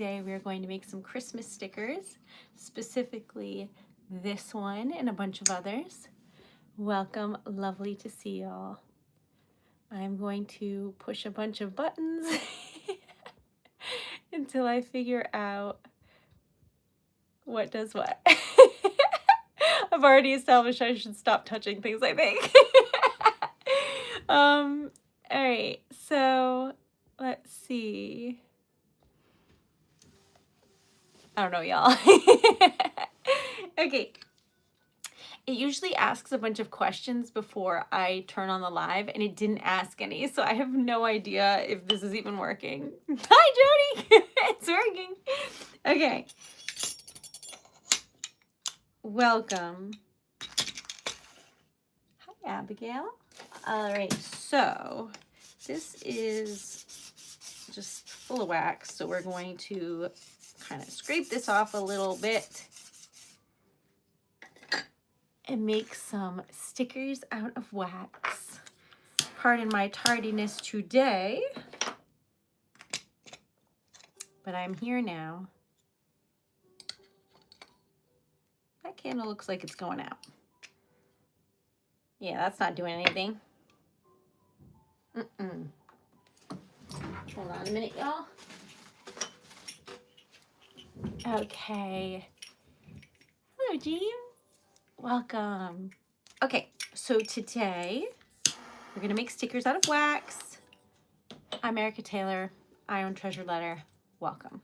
Today we are going to make some Christmas stickers, specifically this one and a bunch of others. Welcome, lovely to see y'all. I'm going to push a bunch of buttons until I figure out what does what. I've already established I should stop touching things, I think. All right, so let's see. I don't know, y'all. Okay. It usually asks a bunch of questions before I turn on the live, and it didn't ask any, so I have no idea if this is even working. Hi, Jody! It's working. Okay. Welcome. Hi, Abigail. All right, so this is just full of wax, so we're going to kind of scrape this off a little bit and make some stickers out of wax. Pardon my tardiness today, but I'm here now. That candle looks like it's going out. Yeah, that's not doing anything. Hold on a minute, y'all. Okay. Hello, Jean. Welcome. Okay, so today we're gonna make stickers out of wax. I'm Erica Taylor. I own TreasuredLetter. Welcome.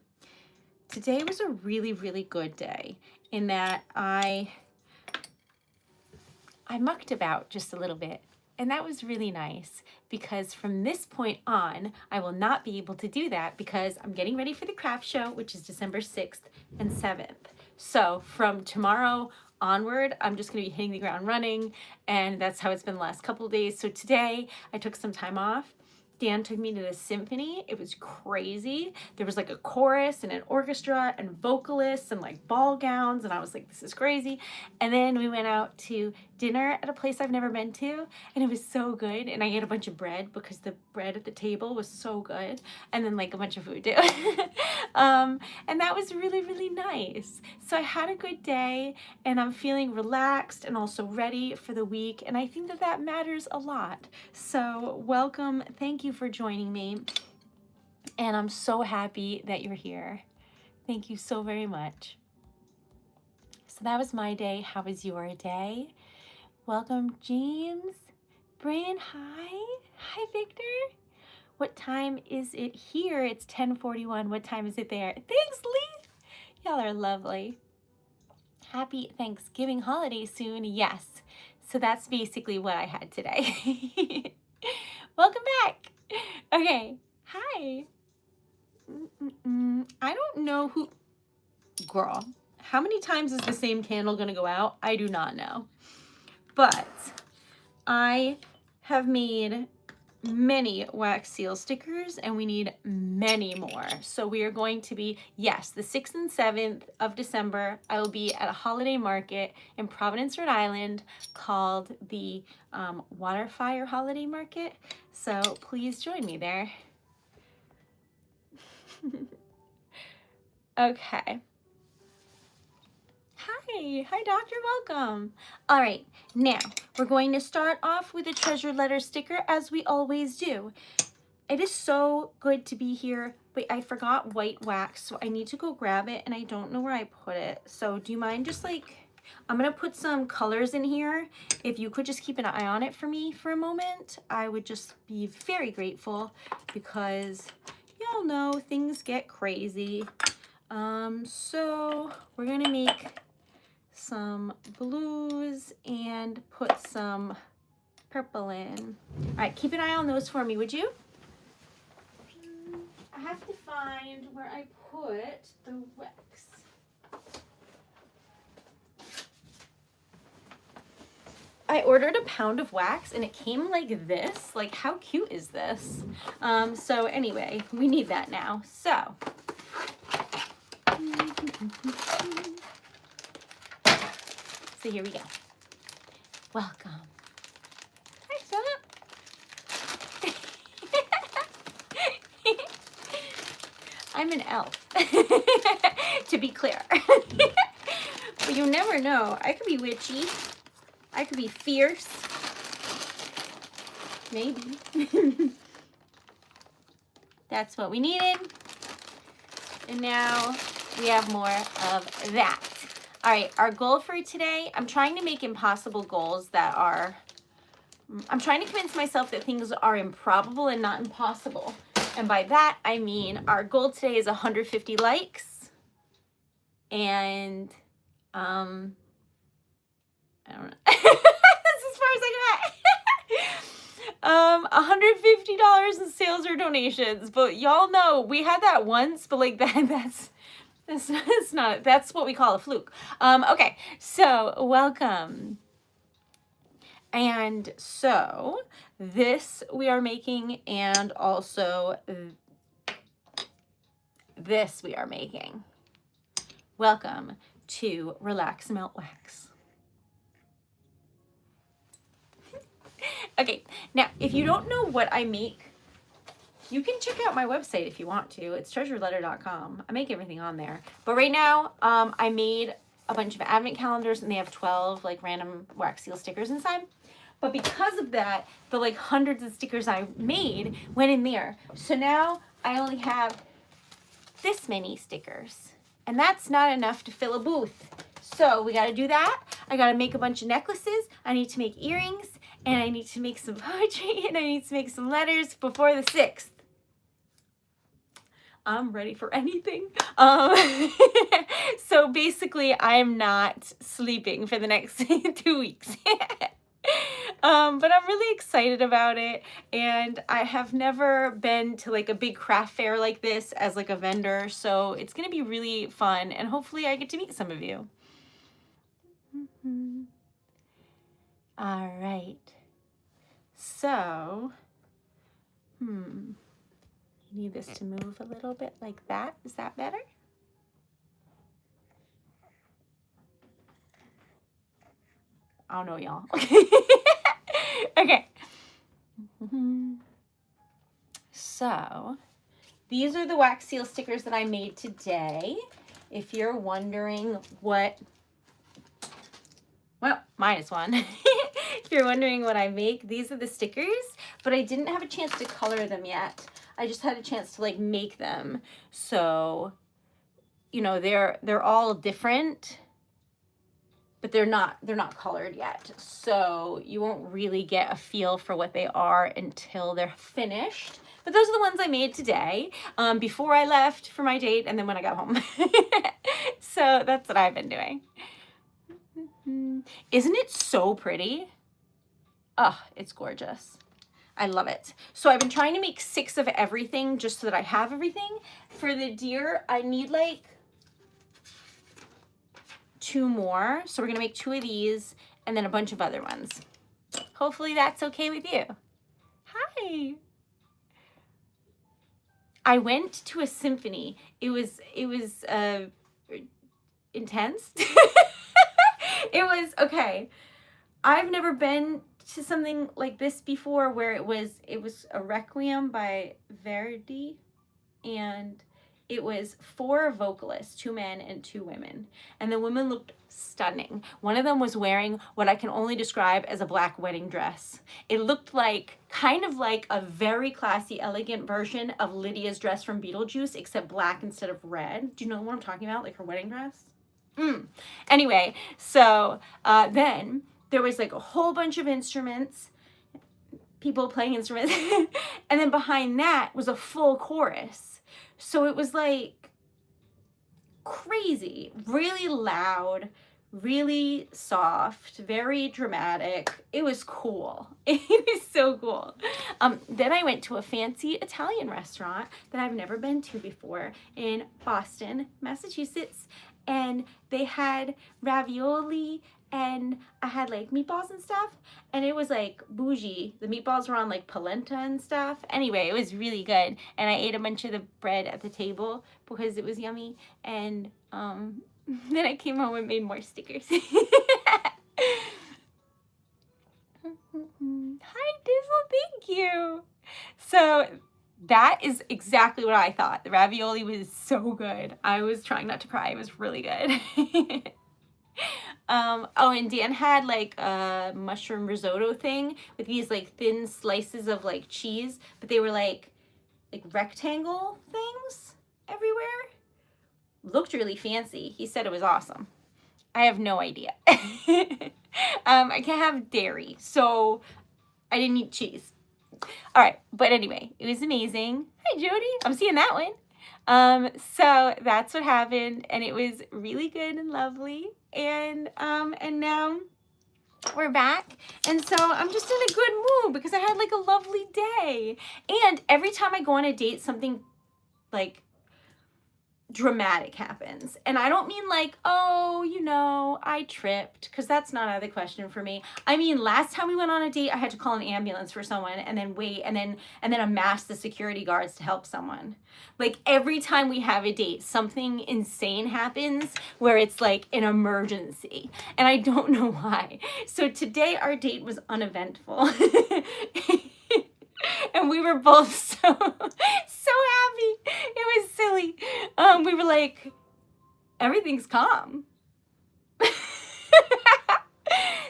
Today was a really, really good day in that I mucked about just a little bit. And that was really nice because from this point on, I will not be able to do that because I'm getting ready for the craft show, which is December 6th and 7th. So from tomorrow onward, I'm just gonna be hitting the ground running, and that's how it's been the last couple of days. So today I took some time off. Dan took me to the Symphony. It was crazy. There was like a chorus and an orchestra and vocalists and like ball gowns, and I was like, this is crazy. And then we went out to dinner at a place I've never been to, and it was so good. And I ate a bunch of bread because the bread at the table was so good, and then like a bunch of food too. And that was really, really nice. So I had a good day, and I'm feeling relaxed and also ready for the week, and I think that that matters a lot. So welcome, thank you for joining me, and I'm so happy that you're here. Thank you so very much. So that was my day. How was your day? Welcome, James. Brian, hi. Hi, Victor. What time is it here? It's 10:41. What time is it there? Thanks, Lee. Y'all are lovely. Happy Thanksgiving holiday soon. Yes. So that's basically what I had today. Welcome back. Okay. Hi. I don't know who... Girl, how many times is the same candle going to go out? I do not know. But I have made many wax seal stickers, and we need many more. So we are going to be, yes, the 6th and 7th of December, I will be at a holiday market in Providence, Rhode Island called the Waterfire Holiday Market. So please join me there. Okay. Hi, doctor, welcome. All right, now we're going to start off with a TreasuredLetter sticker as we always do. It is so good to be here, but I forgot white wax, so I need to go grab it, and I don't know where I put it. So do you mind just like, I'm gonna put some colors in here. If you could just keep an eye on it for me for a moment, I would just be very grateful because y'all know things get crazy. So we're gonna make some blues and put some purple in. All right, keep an eye on those for me, would you? I have to find where I put the wax. I ordered a pound of wax and it came like this. Like, how cute is this? So anyway, we need that now. So here we go. Welcome. Hi, Philip. I'm an elf, to be clear. But you never know. I could be witchy. I could be fierce. Maybe. That's what we needed. And now we have more of that. All right, our goal for today, I'm trying to make impossible goals that are, I'm trying to convince myself that things are improbable and not impossible. And by that, I mean our goal today is 150 likes. And, I don't know. That's as far as I got. $150 in sales or donations. But y'all know, we had that once, but like that's not, that's what we call a fluke. Okay, so welcome. And so this we are making, and also this we are making. Welcome to Relax Melt Wax. Okay, now if you don't know what I make, you can check out my website if you want to. It's TreasuredLetter.com. I make everything on there. But right now, I made a bunch of advent calendars, and they have 12 like random wax seal stickers inside. But because of that, the like hundreds of stickers I made went in there. So now I only have this many stickers, and that's not enough to fill a booth. So we got to do that. I got to make a bunch of necklaces. I need to make earrings, and I need to make some poetry, and I need to make some letters before the 6th. I'm ready for anything. So basically, I'm not sleeping for the next 2 weeks. But I'm really excited about it, and I have never been to like a big craft fair like this as like a vendor, so it's gonna be really fun, and hopefully I get to meet some of you. All right, so you need this to move a little bit like that. Is that better? I don't know, y'all. Okay. So these are the wax seal stickers that I made today. If you're wondering what, well, minus one. If you're wondering what I make, these are the stickers, but I didn't have a chance to color them yet. I just had a chance to like make them. So, you know, they're all different, but they're not colored yet. So you won't really get a feel for what they are until they're finished. But those are the ones I made today, before I left for my date and then when I got home. So that's what I've been doing. Isn't it so pretty? Oh, it's gorgeous. I love it. So I've been trying to make 6 of everything just so that I have everything. For the deer, I need like 2 more. So we're gonna make 2 of these and then a bunch of other ones. Hopefully that's okay with you. Hi. I went to a symphony. It was intense. It was okay. I've never been to something like this before, where it was a requiem by Verdi, and it was 4 vocalists, 2 men and 2 women, and the women looked stunning. One of them was wearing what I can only describe as a black wedding dress. It looked like kind of like a very classy, elegant version of Lydia's dress from Beetlejuice, except black instead of red. Do you know what I'm talking about? Like her wedding dress? Anyway, so then there was like a whole bunch of instruments, people playing instruments, and then behind that was a full chorus. So it was like crazy, really loud, really soft, very dramatic. It was cool. It was so cool. Then I went to a fancy Italian restaurant that I've never been to before in Boston, Massachusetts, and they had ravioli, and I had like meatballs and stuff, and it was like bougie. The meatballs were on like polenta and stuff. Anyway, it was really good, and I ate a bunch of the bread at the table because it was yummy, and then I came home and made more stickers. Hi, Dizzle, thank you. So That is exactly what I thought. The ravioli was so good. I was trying not to cry. It was really good. Oh, and Dan had like a mushroom risotto thing with these like thin slices of like cheese, but they were like rectangle things everywhere. Looked really fancy. He said it was awesome. I have no idea. I can't have dairy, so I didn't eat cheese. All right, but anyway, it was amazing. Hi, Jody. I'm seeing that one. So that's what happened, and it was really good and lovely. And now we're back, and so I'm just in a good mood because I had like a lovely day. And every time I go on a date, something like dramatic happens. And I don't mean like, oh, you know, I tripped, because that's not out of the question for me. I mean, last time we went on a date, I had to call an ambulance for someone and then wait and then amass the security guards to help someone. Like every time we have a date, something insane happens where it's like an emergency. And I don't know why. So today our date was uneventful. And we were both so happy. It was silly. We were like, everything's calm.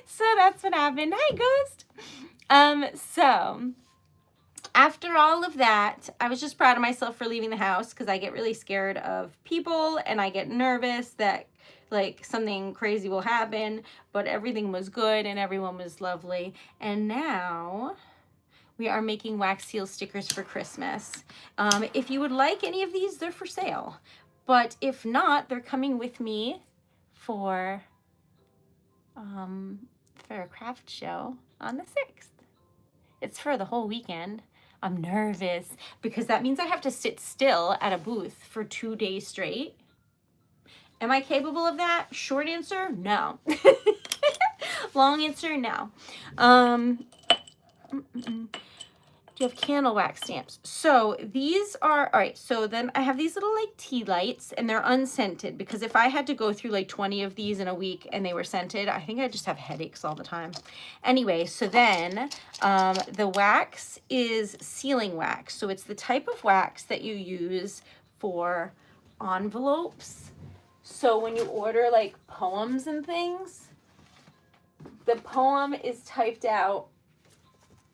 So that's what happened. Hi, Ghost. So after all of that, I was just proud of myself for leaving the house, because I get really scared of people and I get nervous that like something crazy will happen, but everything was good and everyone was lovely. And now we are making wax seal stickers for Christmas. If you would like any of these, they're for sale. But if not, they're coming with me for a craft show on the 6th. It's for the whole weekend. I'm nervous because that means I have to sit still at a booth for 2 days straight. Am I capable of that? Short answer, no. Long answer, no. Do you have candle wax stamps? So these are, all right, so then I have these little like tea lights, and they're unscented, because if I had to go through like 20 of these in a week and they were scented, I think I'd just have headaches all the time. Anyway, so then the wax is sealing wax. So it's the type of wax that you use for envelopes. So when you order like poems and things, the poem is typed out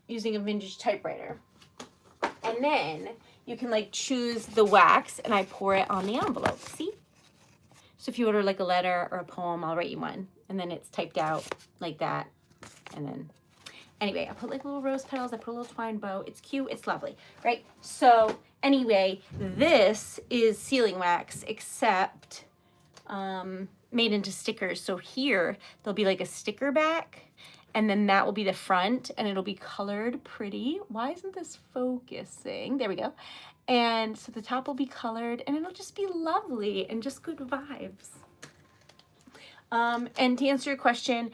using a vintage typewriter. And then you can like choose the wax, and I pour it on the envelope. See? So if you order like a letter or a poem, I'll write you one. And then it's typed out like that. And then, anyway, I put like little rose petals. I put a little twine bow. It's cute. It's lovely, right? So anyway, this is sealing wax, except made into stickers. So here, there'll be like a sticker back, and then that will be the front, and it'll be colored pretty. Why isn't this focusing? There we go. And so the top will be colored, and it'll just be lovely and just good vibes. And to answer your question,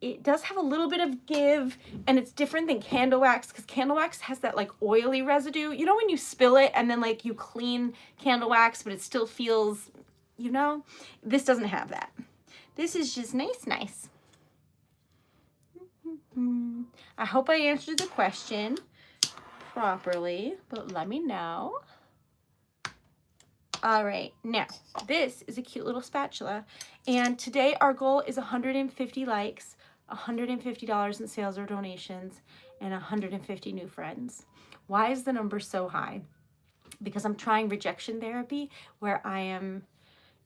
it does have a little bit of give, and it's different than candle wax, because candle wax has that like oily residue. You know when you spill it and then like you clean candle wax, but it still feels, you know? This doesn't have that. This is just nice. I hope I answered the question properly, but let me know. All right, now this is a cute little spatula, and today our goal is 150 likes, $150 in sales or donations, and 150 new friends. Why is the number so high? Because I'm trying rejection therapy, where I am,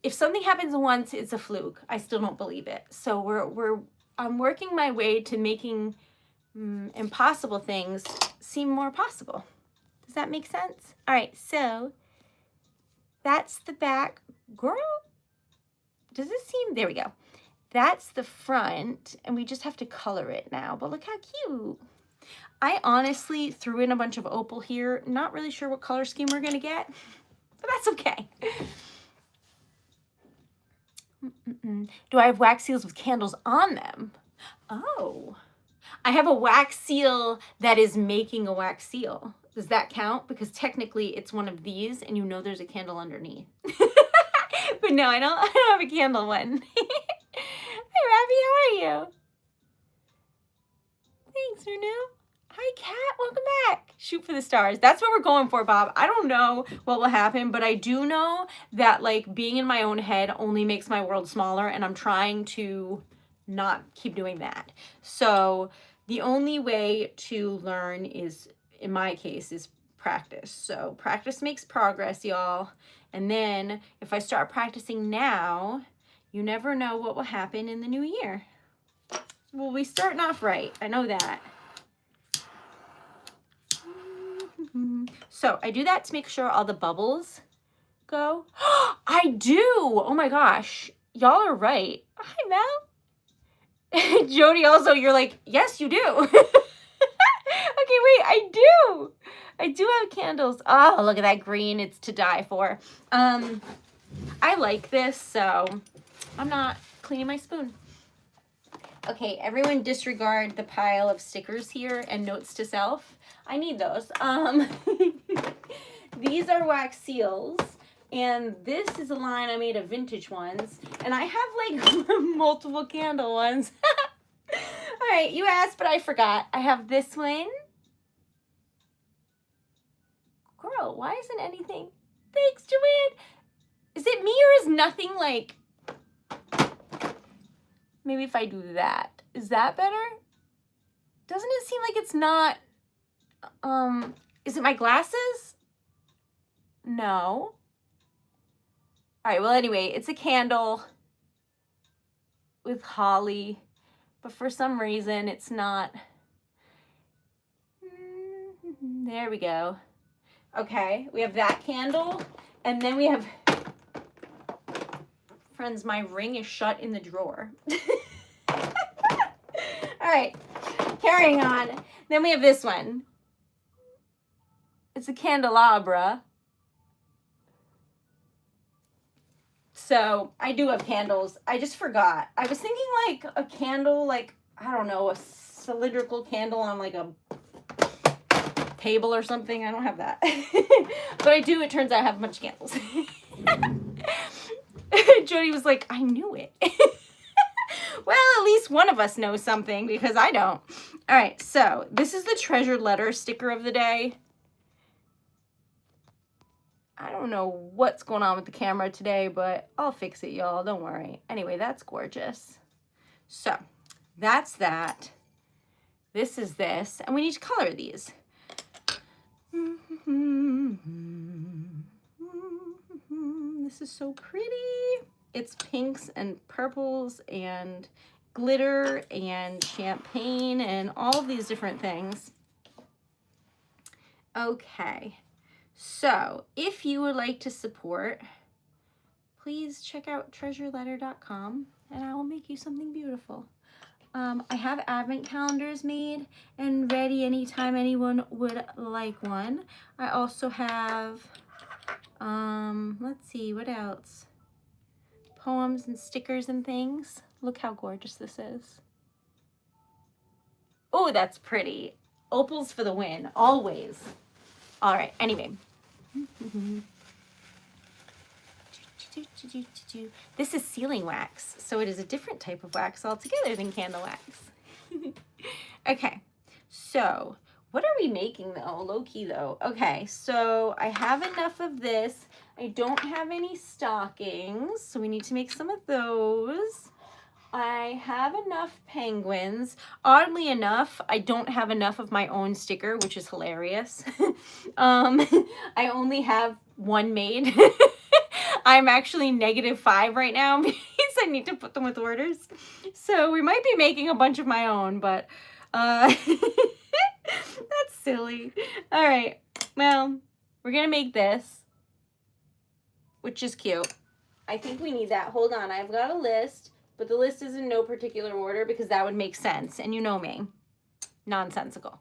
if something happens once, it's a fluke. I still don't believe it. So I'm working my way to making impossible things seem more possible. Does that make sense? All right, so that's the back. Girl, does this seem, there we go. That's the front, and we just have to color it now, but look how cute. I honestly threw in a bunch of opal here. Not really sure what color scheme we're gonna get, but that's okay. Do I have wax seals with candles on them? Oh, I have a wax seal that is making a wax seal. Does that count? Because technically it's one of these, and you know there's a candle underneath. But no, I don't have a candle one. Hi, Ravi, how are you? Thanks, Renu. Hi, Kat. Welcome back. Shoot for the stars. That's what we're going for, Bob. I don't know what will happen, but I do know that, like, being in my own head only makes my world smaller, and I'm trying to not keep doing that. So the only way to learn is, in my case, is practice. So practice makes progress, y'all. And then if I start practicing now, you never know what will happen in the new year. Well, we starting off right. I know that. So I do that to make sure all the bubbles go. I do. Oh my gosh. Y'all are right. Hi, Mel. Jody, also, you're like, yes, you do. Okay, wait, I do have candles. Oh, look at that green. It's to die for. I like this, so I'm not cleaning my spoon. Okay, everyone disregard the pile of stickers here and notes to self. I need those. These are wax seals, and this is a line I made of vintage ones, and I have like multiple candle ones. All right, you asked, but I forgot. I have this one. Girl, why isn't anything? Thanks, Joanne. Is it me or is nothing like... Maybe if I do that. Is that better? Doesn't it seem like it's not... Is it my glasses? No. All right, well, anyway, it's a candle with holly, but for some reason it's not. There we go. Okay, we have that candle, and then we have... Friends, my ring is shut in the drawer. All right, carrying on. Then we have this one. It's a candelabra. So I do have candles. I just forgot. I was thinking like a candle, like, I don't know, a cylindrical candle on like a table or something. I don't have that. But I do, it turns out I have a bunch of candles. Jody was like, I knew it. Well, at least one of us knows something because I don't. All right, so this is the Treasured Letter sticker of the day. I don't know what's going on with the camera today, but I'll fix it, y'all. Don't worry. Anyway, that's gorgeous. So that's that. This is this. And we need to color these. This is so pretty. It's pinks and purples and glitter and champagne and all of these different things. Okay. So if you would like to support, please check out TreasuredLetter.com and I will make you something beautiful. I have advent calendars made and ready anytime anyone would like one. I also have, let's see, what else? Poems and stickers and things. Look how gorgeous this is. Oh, that's pretty. Opals for the win, always. All right, anyway. This is sealing wax, so it is a different type of wax altogether than candle wax. Okay, so what are we making though? Low key though. Okay, so I have enough of this. I don't have any stockings, so we need to make some of those. I have enough penguins. Oddly enough, I don't have enough of my own sticker, which is hilarious. I only have one made. I'm actually -5 right now because I need to put them with orders. So we might be making a bunch of my own, but that's silly. All right, well, we're gonna make this, which is cute. I think we need that. Hold on, I've got a list, but the list is in no particular order because that would make sense, and you know me, nonsensical.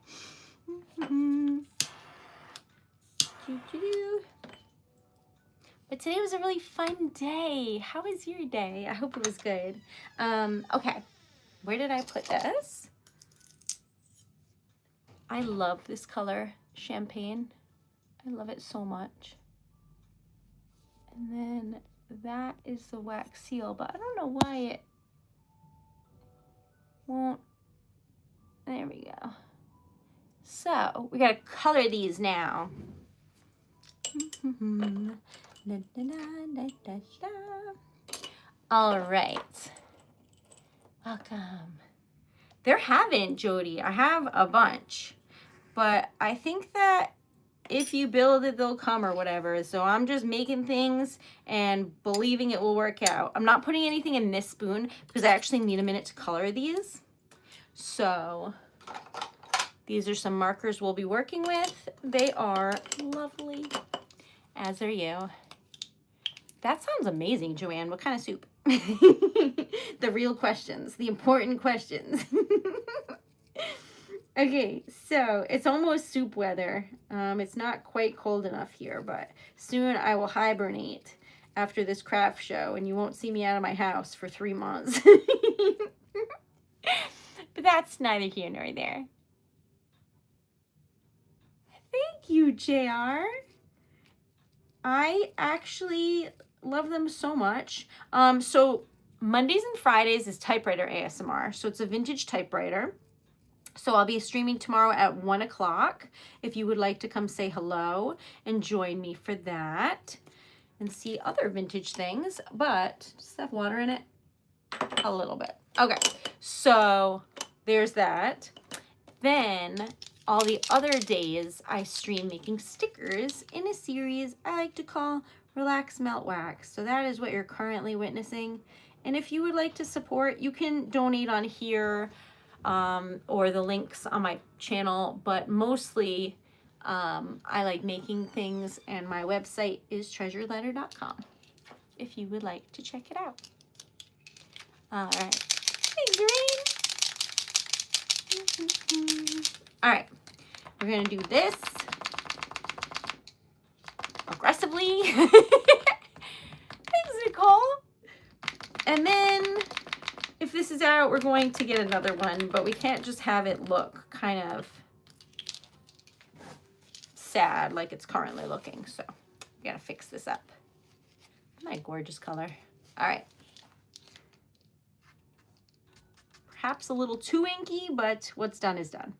But today was a really fun day. How was your day? I hope it was good. Okay, where did I put this? I love this color, champagne. I love it so much. And then that is the wax seal, but I don't know why it won't. There we go. So we gotta color these now. All right. Welcome. There haven't, Jody. I have a bunch, but I think that if you build it, they'll come or whatever. So I'm just making things and believing it will work out. I'm not putting anything in this spoon because I actually need a minute to color these. So these are some markers we'll be working with. They are lovely, as are you. That sounds amazing, Joanne. What kind of soup? The real questions, the important questions. Okay, so it's almost soup weather. It's not quite cold enough here, but soon I will hibernate after this craft show, and you won't see me out of my house for 3 months. But that's neither here nor there. Thank you, JR. I actually love them so much. So Mondays and Fridays is typewriter ASMR. So it's a vintage typewriter. So I'll be streaming tomorrow at 1 o'clock if you would like to come say hello and join me for that and see other vintage things. But does that have water in it? A little bit. Okay, so there's that. Then all the other days I stream making stickers in a series I like to call Relax Melt Wax. So that is what you're currently witnessing. And if you would like to support, you can donate on here or the links on my channel, but mostly I like making things, and my website is TreasuredLetter.com if you would like to check it out. All right. Thanks, Rain. All right. We're going to do this aggressively. Thanks, Nicole. And then if this is out, we're going to get another one, but we can't just have it look kind of sad like it's currently looking. So we got to fix this up. My gorgeous color. All right. Perhaps a little too inky, but what's done is done.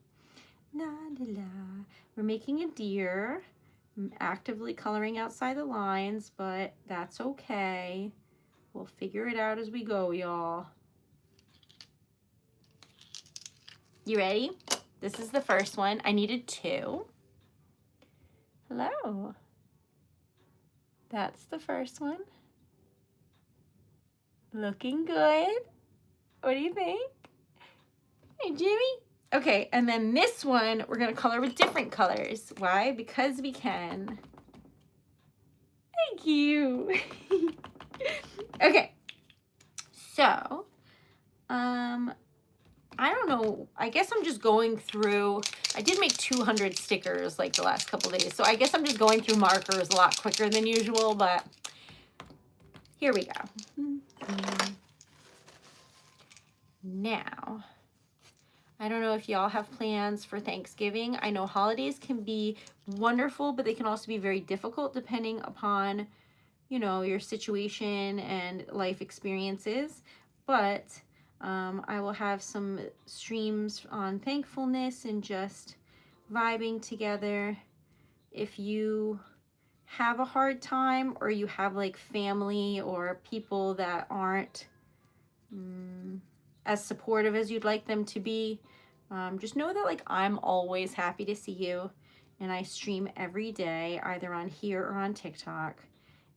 La, la, la. We're making a deer. I'm actively coloring outside the lines, but that's okay. We'll figure it out as we go, y'all. You ready? This is the first one. I needed 2. Hello. That's the first one. Looking good. What do you think? Hey, Jimmy. Okay, and then this one, we're going to color with different colors. Why? Because we can. Thank you. Okay. So, I don't know. I guess I'm just going through. I did make 200 stickers like the last couple days. So I guess I'm just going through markers a lot quicker than usual, but here we go. Now, I don't know if y'all have plans for Thanksgiving. I know holidays can be wonderful, but they can also be very difficult depending upon, you know, your situation and life experiences. But I will have some streams on thankfulness and just vibing together. If you have a hard time, or you have like family or people that aren't as supportive as you'd like them to be, just know that like I'm always happy to see you, and I stream every day either on here or on TikTok,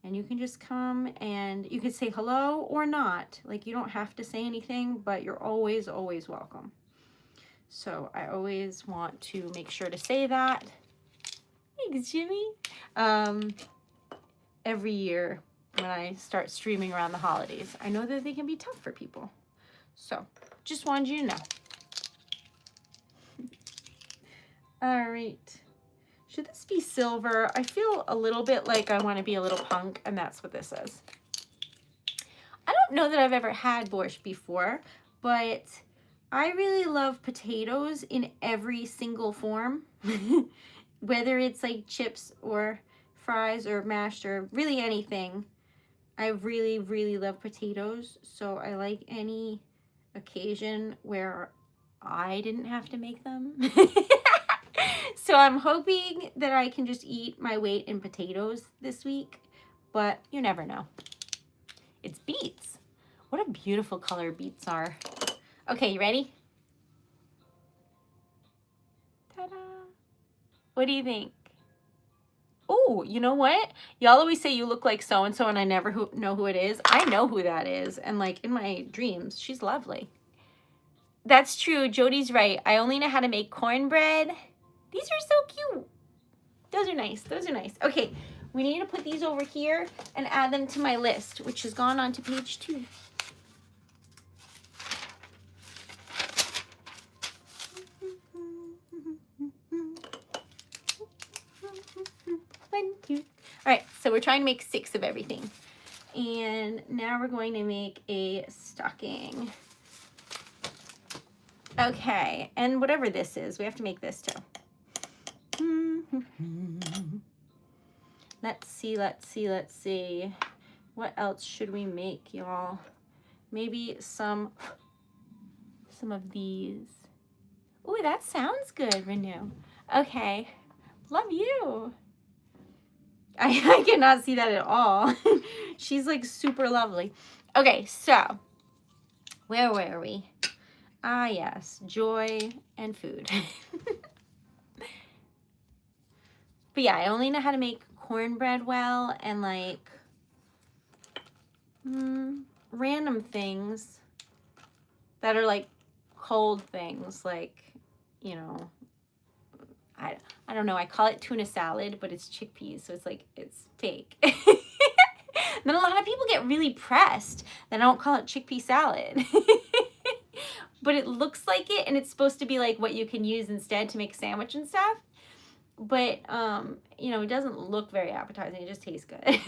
and you can just come and you can say hello or not. Like, you don't have to say anything, but you're always welcome. So I always want to make sure to say that. Thanks, Jimmy. Every year when I start streaming around the holidays, I know that they can be tough for people. So just wanted you to know. All right. Should this be silver? I feel a little bit like I want to be a little punk, and that's what this is. I don't know that I've ever had borscht before, but I really love potatoes in every single form. Whether it's like chips or fries or mashed or really anything. I really love potatoes, so I like any occasion where I didn't have to make them. So I'm hoping that I can just eat my weight in potatoes this week, but you never know. It's beets. What a beautiful color beets are. Okay, you ready? Ta-da! What do you think? Oh, you know what? Y'all always say you look like so-and-so and I never know who it is. I know who that is. And like in my dreams, she's lovely. That's true. Jody's right. I only know how to make cornbread. These are so cute. Those are nice. Those are nice. Okay, we need to put these over here and add them to my list, which has gone on to page 2. One, two. All right, so we're trying to make 6 of everything. And now we're going to make a stocking. Okay, and whatever this is, we have to make this too. Let's see. What else should we make, y'all? Maybe some of these. Ooh, that sounds good, Renew. Okay, love you. I cannot see that at all. She's like super lovely. Okay, so where were we? Ah, yes, joy and food. But yeah, I only know how to make cornbread well and like random things that are like cold things, like, you know, I don't know, I call it tuna salad, but it's chickpeas, so it's like, it's fake. Then a lot of people get really pressed that I don't call it chickpea salad. But it looks like it, and it's supposed to be like what you can use instead to make a sandwich and stuff. But, you know, it doesn't look very appetizing. It just tastes good.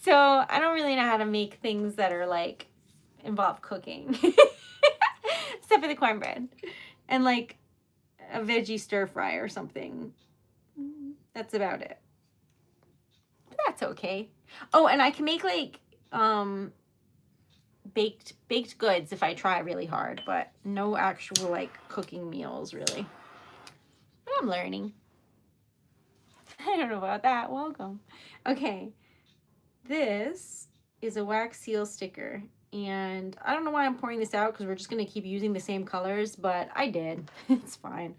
So I don't really know how to make things that are like involve cooking. Except for the cornbread. And like a veggie stir fry or something. That's about it. But that's okay. Oh, and I can make like baked goods if I try really hard, but no actual like cooking meals really. But I'm learning. I don't know about that. Welcome. Okay. This is a wax seal sticker, and I don't know why I'm pouring this out because we're just going to keep using the same colors, but I did. It's fine.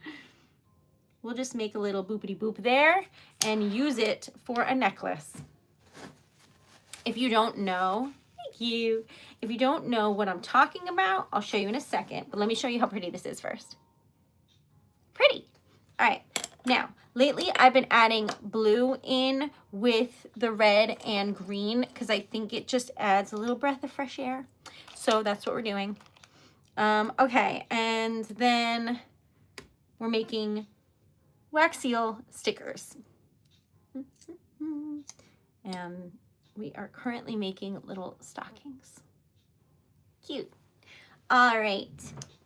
We'll just make a little boopity boop there and use it for a necklace. If you don't know, thank you. If you don't know what I'm talking about, I'll show you in a second, but let me show you how pretty this is first. Pretty. All right. Now, lately I've been adding blue in with the red and green because I think it just adds a little breath of fresh air. So that's what we're doing. Okay, and then we're making wax seal stickers. And we are currently making little stockings. Cute. All right.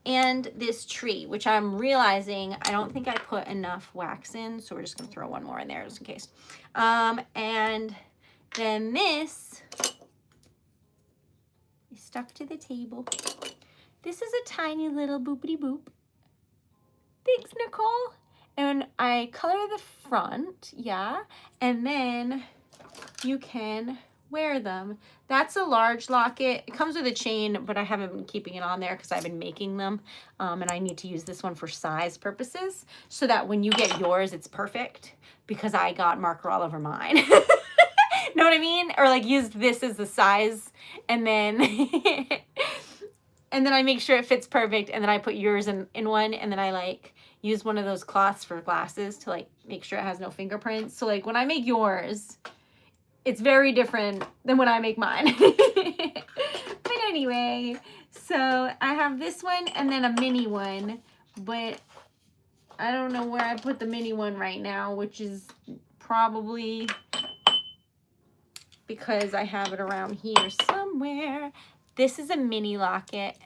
And this tree, which I'm realizing I don't think I put enough wax in, so we're just going to throw one more in there just in case. And then this is stuck to the table. This is a tiny little boopity boop. Thanks, Nicole. And I color the front, yeah, and then you can wear them. That's a large locket. It comes with a chain, but I haven't been keeping it on there because I've been making them. And I need to use this one for size purposes so that when you get yours, it's perfect because I got marker all over mine. Know what I mean? Or like used this as the size and then and then I make sure it fits perfect and then I put yours in one and then I like use one of those cloths for glasses to like make sure it has no fingerprints. So like when I make yours, it's very different than when I make mine. But anyway, so I have this one and then a mini one, but I don't know where I put the mini one right now, which is probably because I have it around here somewhere. This is a mini locket.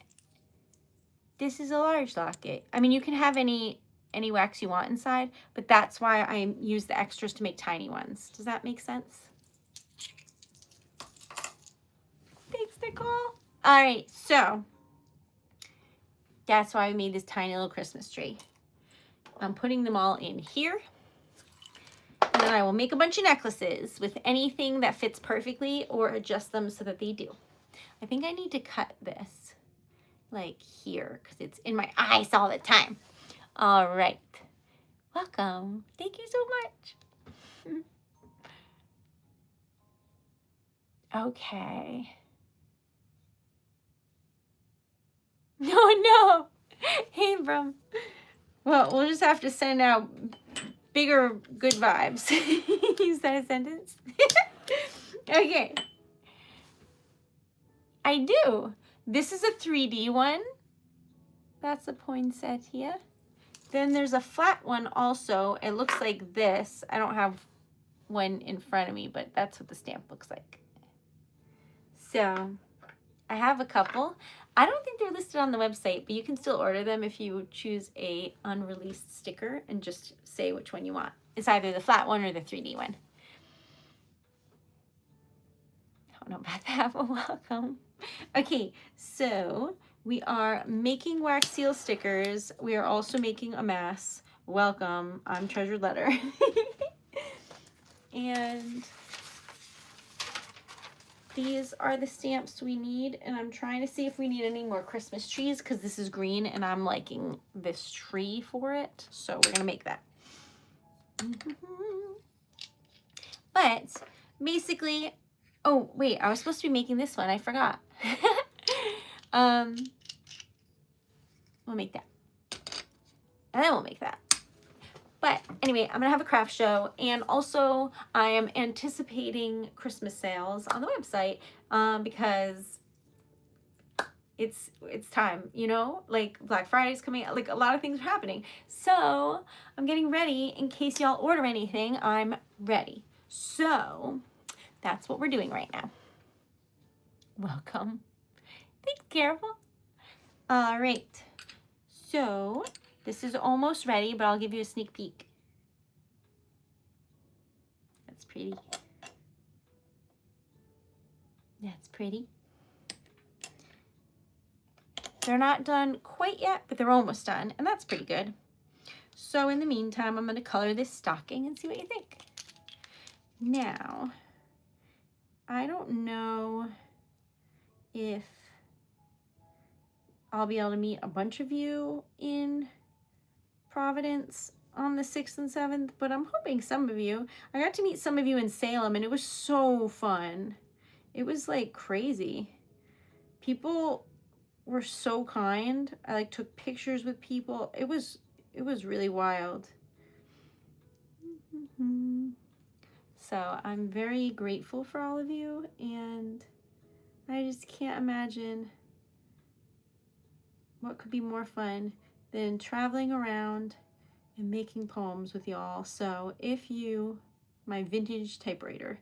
This is a large locket. I mean, you can have any wax you want inside, but that's why I use the extras to make tiny ones. Does that make sense? Thanks, Nicole. All right, so that's why I made this tiny little Christmas tree. I'm putting them all in here. And then I will make a bunch of necklaces with anything that fits perfectly or adjust them so that they do. I think I need to cut this like here because it's in my eyes all the time. All right. Welcome. Thank you so much. Okay. No. Abram. Well, we'll just have to send out bigger good vibes. Is that a sentence? Okay. I do. This is a 3D one. That's a poinsettia. Then there's a flat one also. It looks like this. I don't have one in front of me, but that's what the stamp looks like. So I have a couple. I don't think they're listed on the website, but you can still order them if you choose a unreleased sticker and just say which one you want. It's either the flat one or the 3D one. I don't know about that, but welcome. Okay, so we are making wax seal stickers. We are also making a mass. Welcome. I'm Treasured Letter. And these are the stamps we need, and I'm trying to see if we need any more Christmas trees because this is green and I'm liking this tree for it. So we're gonna make that. But basically, oh wait, I was supposed to be making this one. I forgot. We'll make that. And then we'll make that. But anyway, I'm gonna have a craft show, and also I am anticipating Christmas sales on the website because it's time, you know, like Black Friday's coming, like a lot of things are happening. So I'm getting ready in case y'all order anything. I'm ready. So that's what we're doing right now. Welcome. Be careful. All right. So this is almost ready, but I'll give you a sneak peek. That's pretty. That's pretty. They're not done quite yet, but they're almost done, and that's pretty good. So in the meantime, I'm going to color this stocking and see what you think. Now, I don't know if I'll be able to meet a bunch of you in Providence on the 6th and 7th, but I'm hoping some of you. I got to meet some of you in Salem, and it was so fun. It was like crazy. People were so kind. I like took pictures with people. It was really wild. So I'm very grateful for all of you, and I just can't imagine what could be more fun than traveling around and making poems with y'all. So if you, my vintage typewriter,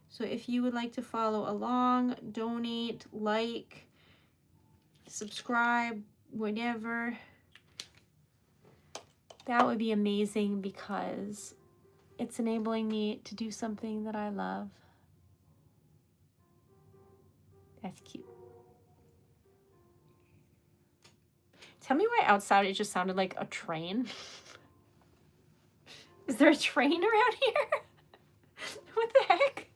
so if you would like to follow along, donate, like, subscribe, whatever, that would be amazing because it's enabling me to do something that I love. That's cute. Tell me why outside it just sounded like a train. Is there a train around here? What the heck?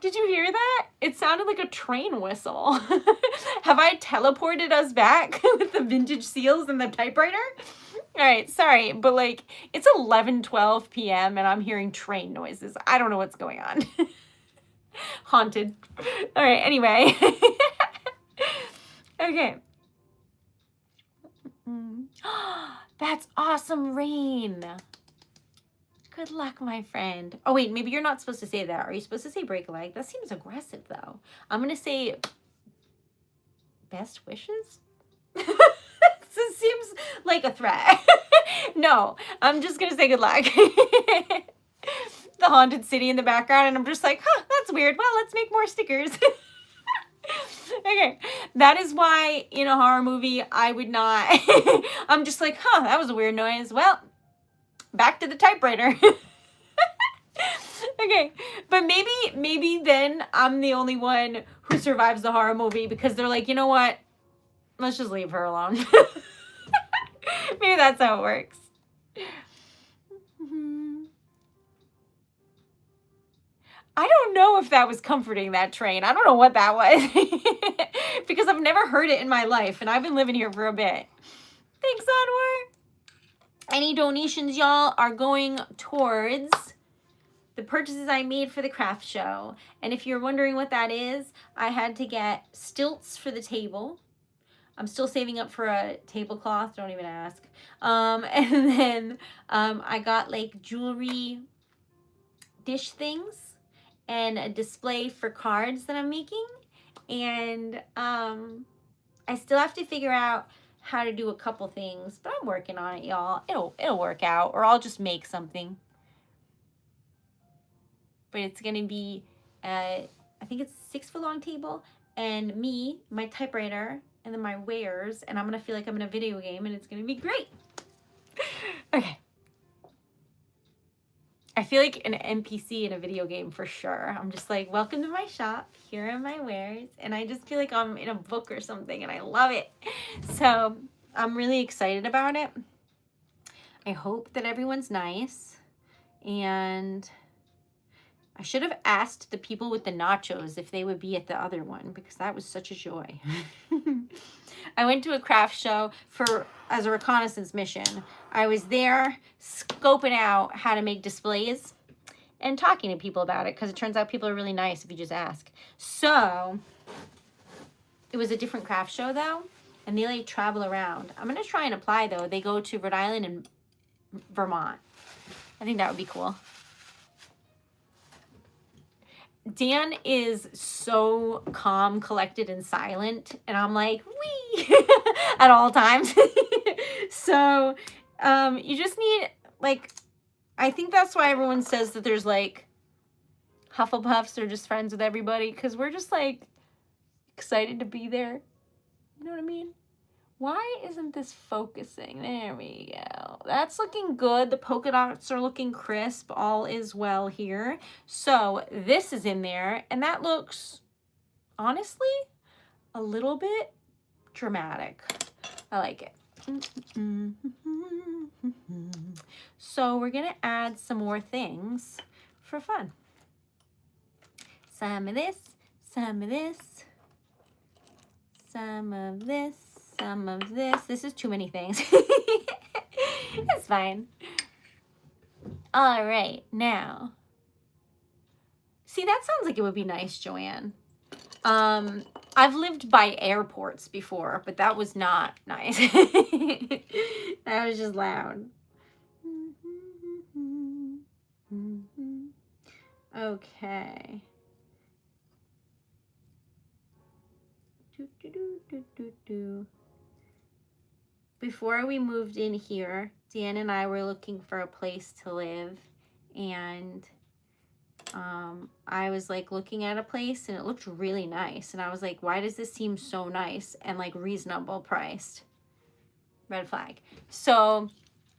Did you hear that? It sounded like a train whistle. Have I teleported us back with the vintage seals and the typewriter? All right, sorry, but like it's 11:12 p.m. and I'm hearing train noises. I don't know what's going on. Haunted. All right, anyway. Okay. That's awesome, Rain. Good luck, my friend. Oh, wait, maybe you're not supposed to say that. Are you supposed to say break a leg? That seems aggressive, though. I'm going to say best wishes? This seems like a threat. No, I'm just going to say good luck. The haunted city in the background, and I'm just like, huh, that's weird. Well, let's make more stickers. Okay, that is why in a horror movie, I would not, I'm just like, huh, that was a weird noise. Well, back to the typewriter. Okay, but maybe then I'm the only one who survives the horror movie because they're like, you know what? Let's just leave her alone. Maybe that's how it works. I don't know if that was comforting, that train. I don't know what that was. Because I've never heard it in my life, and I've been living here for a bit. Thanks, Anwar. Any donations, y'all, are going towards the purchases I made for the craft show. And if you're wondering what that is, I had to get stilts for the table. I'm still saving up for a tablecloth, don't even ask. And then I got like jewelry dish things and a display for cards that I'm making. And I still have to figure out how to do a couple things, but I'm working on it, y'all. It'll work out, or I'll just make something. But it's gonna be, I think it's a 6 foot long table, and me, my typewriter, and then my wares, and I'm gonna feel like I'm in a video game, and it's gonna be great. Okay. I feel like an NPC in a video game for sure. I'm just like, welcome to my shop. Here are my wares. And I just feel like I'm in a book or something, and I love it. So I'm really excited about it. I hope that everyone's nice. And I should have asked the people with the nachos if they would be at the other one, because that was such a joy. I went to a craft show as a reconnaissance mission. I was there scoping out how to make displays and talking to people about it, because it turns out people are really nice if you just ask. So it was a different craft show though, and they like travel around. I'm gonna try and apply though. They go to Rhode Island and Vermont. I think that would be cool. Dan is so calm, collected, and silent, and I'm like, wee, at all times. So you just need, like, I think that's why everyone says that there's, like, Hufflepuffs are just friends with everybody, because we're just, like, excited to be there. You know what I mean? Why isn't this focusing? There we go. That's looking good. The polka dots are looking crisp. All is well here. So this is in there, and that looks, honestly, a little bit dramatic. I like it. So we're going to add some more things for fun. Some of this, some of this, some of this. Some of this. This is too many things. It's fine. All right, now. See, that sounds like it would be nice, Joanne. I've lived by airports before, but that was not nice. That was just loud. Okay. Before we moved in here, Dan and I were looking for a place to live, and I was like looking at a place and it looked really nice, and I was like, why does this seem so nice and like reasonable priced? Red flag. So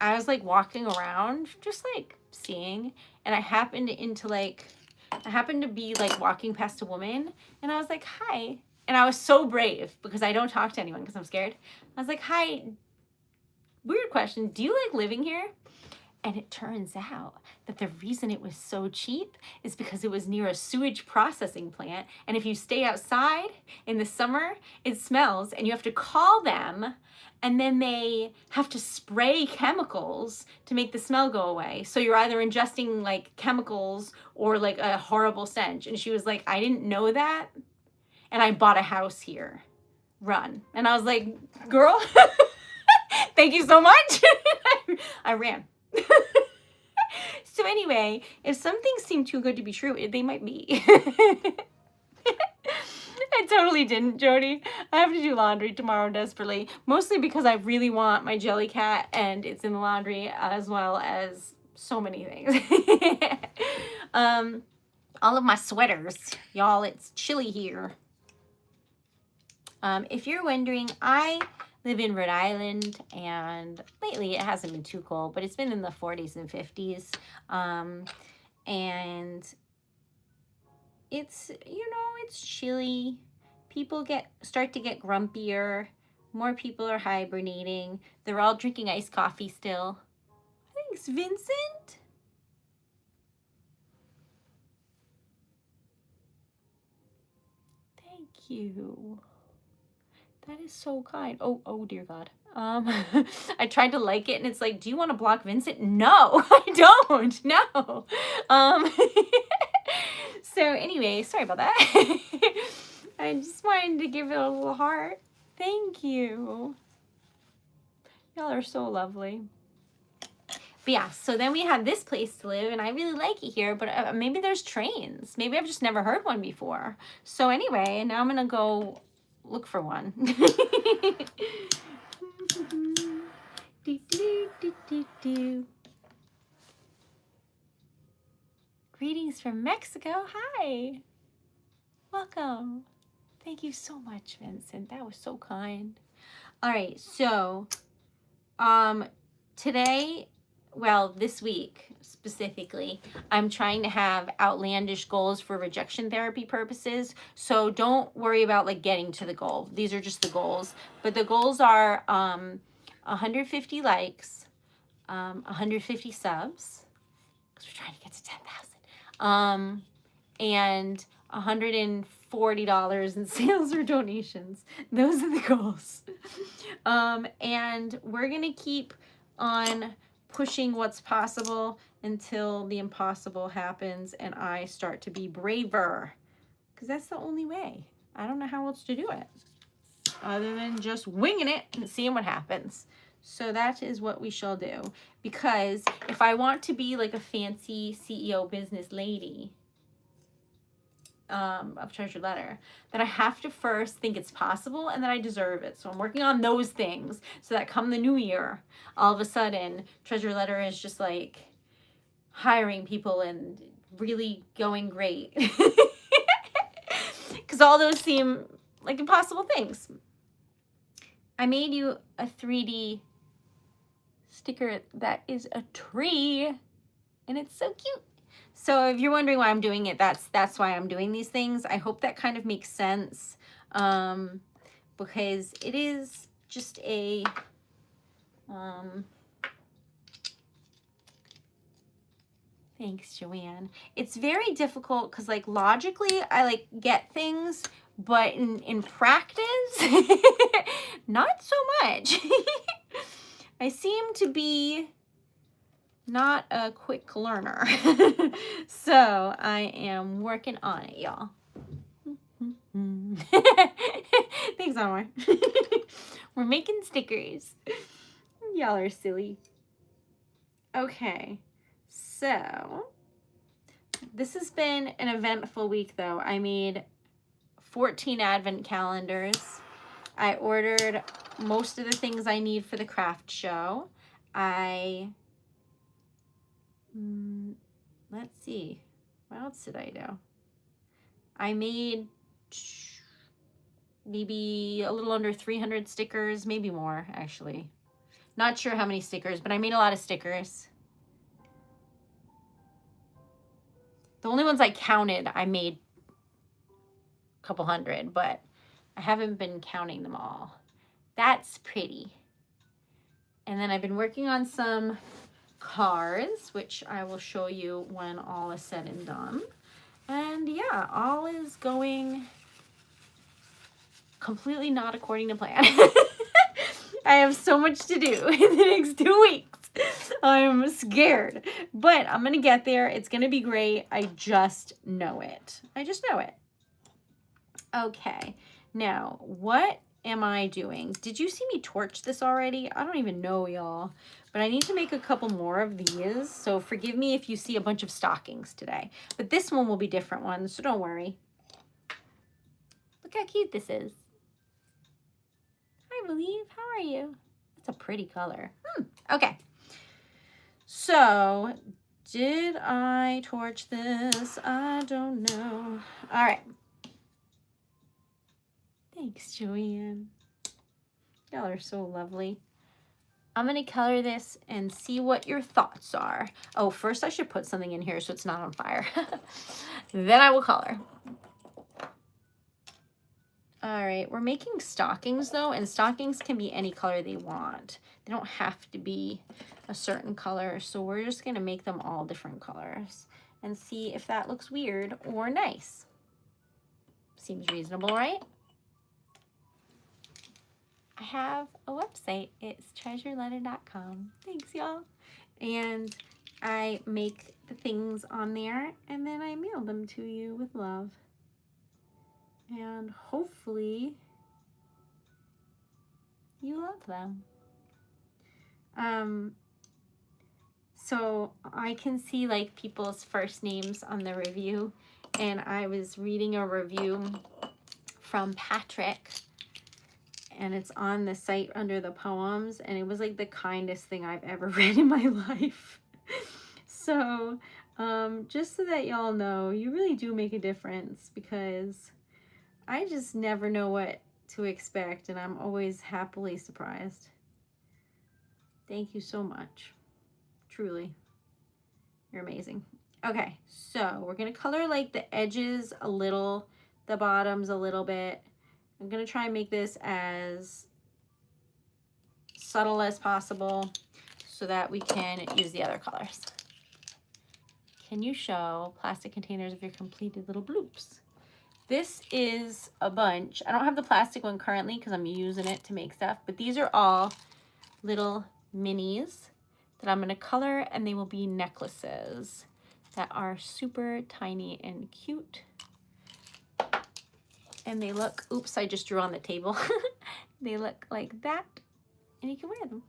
I was like walking around just like seeing, and I happened to be like walking past a woman, and I was like, hi. And I was so brave because I don't talk to anyone because I'm scared. I was like, hi, weird question, do you like living here? And it turns out that the reason it was so cheap is because it was near a sewage processing plant. And if you stay outside in the summer, it smells, and you have to call them, and then they have to spray chemicals to make the smell go away. So you're either ingesting like chemicals or like a horrible stench. And she was like, I didn't know that. And I bought a house here. Run. And I was like, girl, thank you so much. I ran. So anyway, if some things seem too good to be true, they might be. I totally didn't, Jody. I have to do laundry tomorrow desperately. Mostly because I really want my jelly cat, and it's in the laundry, as well as so many things. All of my sweaters. Y'all, it's chilly here. If you're wondering, I live in Rhode Island, and lately it hasn't been too cold, but it's been in the 40s and 50s. And it's, you know, it's chilly. People start to get grumpier. More people are hibernating. They're all drinking iced coffee still. Thanks, Vincent. Thank you. That is so kind. Oh dear God. I tried to like it and it's like, do you want to block Vincent? No, I don't. No. So anyway, sorry about that. I just wanted to give it a little heart. Thank you. Y'all are so lovely. But yeah, so then we have this place to live and I really like it here, but maybe there's trains. Maybe I've just never heard one before. So anyway, now I'm gonna go look for one. Greetings from Mexico. Hi. Welcome. Thank you so much, Vincent. That was so kind. All right, so today, well, this week specifically, I'm trying to have outlandish goals for rejection therapy purposes. So don't worry about like getting to the goal. These are just the goals. But the goals are 150 likes, 150 subs, because we're trying to get to 10,000, and $140 in sales or donations. Those are the goals. And we're going to keep on pushing what's possible until the impossible happens and I start to be braver, because that's the only way. I don't know how else to do it other than just winging it and seeing what happens. So that is what we shall do, because if I want to be like a fancy CEO business lady of Treasured Letter, then I have to first think it's possible and that I deserve it. So I'm working on those things so that come the new year, all of a sudden Treasured Letter is just like hiring people and really going great. Because all those seem like impossible things. I made you a 3D sticker that is a tree and it's so cute. So if you're wondering why I'm doing it, that's why I'm doing these things. I hope that kind of makes sense, because it is just a thanks, Joanne. It's very difficult because like logically I like get things, but in practice not so much. I seem to be not a quick learner. So I am working on it, y'all. Thanks, Anwar. We're making stickers. Y'all are silly. Okay, so this has been an eventful week though. I made 14 advent calendars. I ordered most of the things I need for the craft show. Let's see, what else did I do? I made maybe a little under 300 stickers, maybe more actually. Not sure how many stickers, but I made a lot of stickers. The only ones I counted, I made a couple hundred, but I haven't been counting them all. That's pretty. And then I've been working on some cards, which I will show you when all is said and done. And yeah, all is going completely not according to plan. I have so much to do in the next 2 weeks. I'm scared, but I'm gonna get there. It's gonna be great. I just know it. I just know it. Okay, now what am I doing? Did you see me torch this already? I don't even know, y'all. But I need to make a couple more of these. So forgive me if you see a bunch of stockings today. But this one will be different ones, so don't worry. Look how cute this is. Hi, Believe. How are you? It's a pretty color. Okay. So, did I torch this? I don't know. All right. Thanks, Joanne. Y'all are so lovely. I'm going to color this and see what your thoughts are. Oh, first I should put something in here so it's not on fire. Then I will color. All right, we're making stockings though, and stockings can be any color they want. They don't have to be a certain color, so we're just gonna make them all different colors and see if that looks weird or nice. Seems reasonable, right? I have a website. It's TreasuredLetter.com. Thanks, y'all. And I make the things on there, and then I mail them to you with love. And hopefully you love them. So I can see like people's first names on the review, and I was reading a review from Patrick, and it's on the site under the poems, and it was like the kindest thing I've ever read in my life. So just so that y'all know, you really do make a difference, because I just never know what to expect, and I'm always happily surprised. Thank you so much. Truly. You're amazing. Okay, so we're going to color like the edges a little, the bottoms a little bit. I'm going to try and make this as subtle as possible so that we can use the other colors. Can you show plastic containers of your completed little bloops? This is a bunch. I don't have the plastic one currently because I'm using it to make stuff, but these are all little minis that I'm going to color, and they will be necklaces that are super tiny and cute. And they look, oops, I just drew on the table. They look like that, and you can wear them.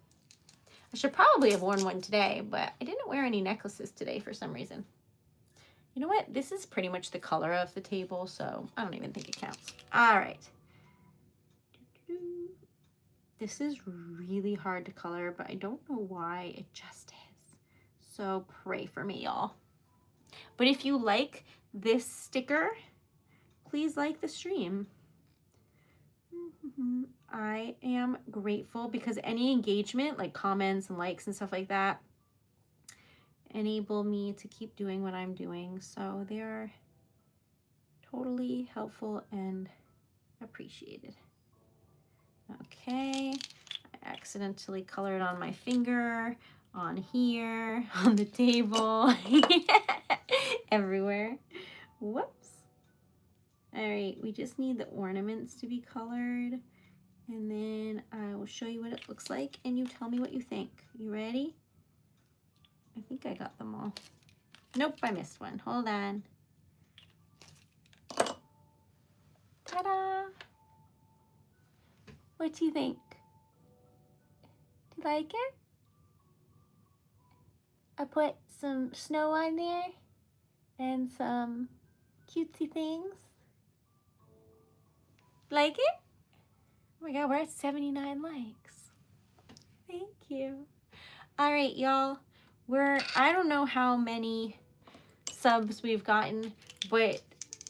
I should probably have worn one today, but I didn't wear any necklaces today for some reason. You know what? This is pretty much the color of the table, so I don't even think it counts. All right. This is really hard to color, but I don't know why. It just is. So pray for me, y'all. But if you like this sticker, please like the stream. I am grateful because any engagement, like comments and likes and stuff like that, enable me to keep doing what I'm doing. So they are totally helpful and appreciated. Okay, I accidentally colored on my finger, on here, on the table, everywhere. Whoops. All right, we just need the ornaments to be colored, and then I will show you what it looks like, and you tell me what you think. You ready? I think I got them all. Nope, I missed one. Hold on. Ta-da! What do you think? Do you like it? I put some snow on there and some cutesy things. Like it? Oh my god, we're at 79 likes. Thank you. All right, y'all. I don't know how many subs we've gotten, but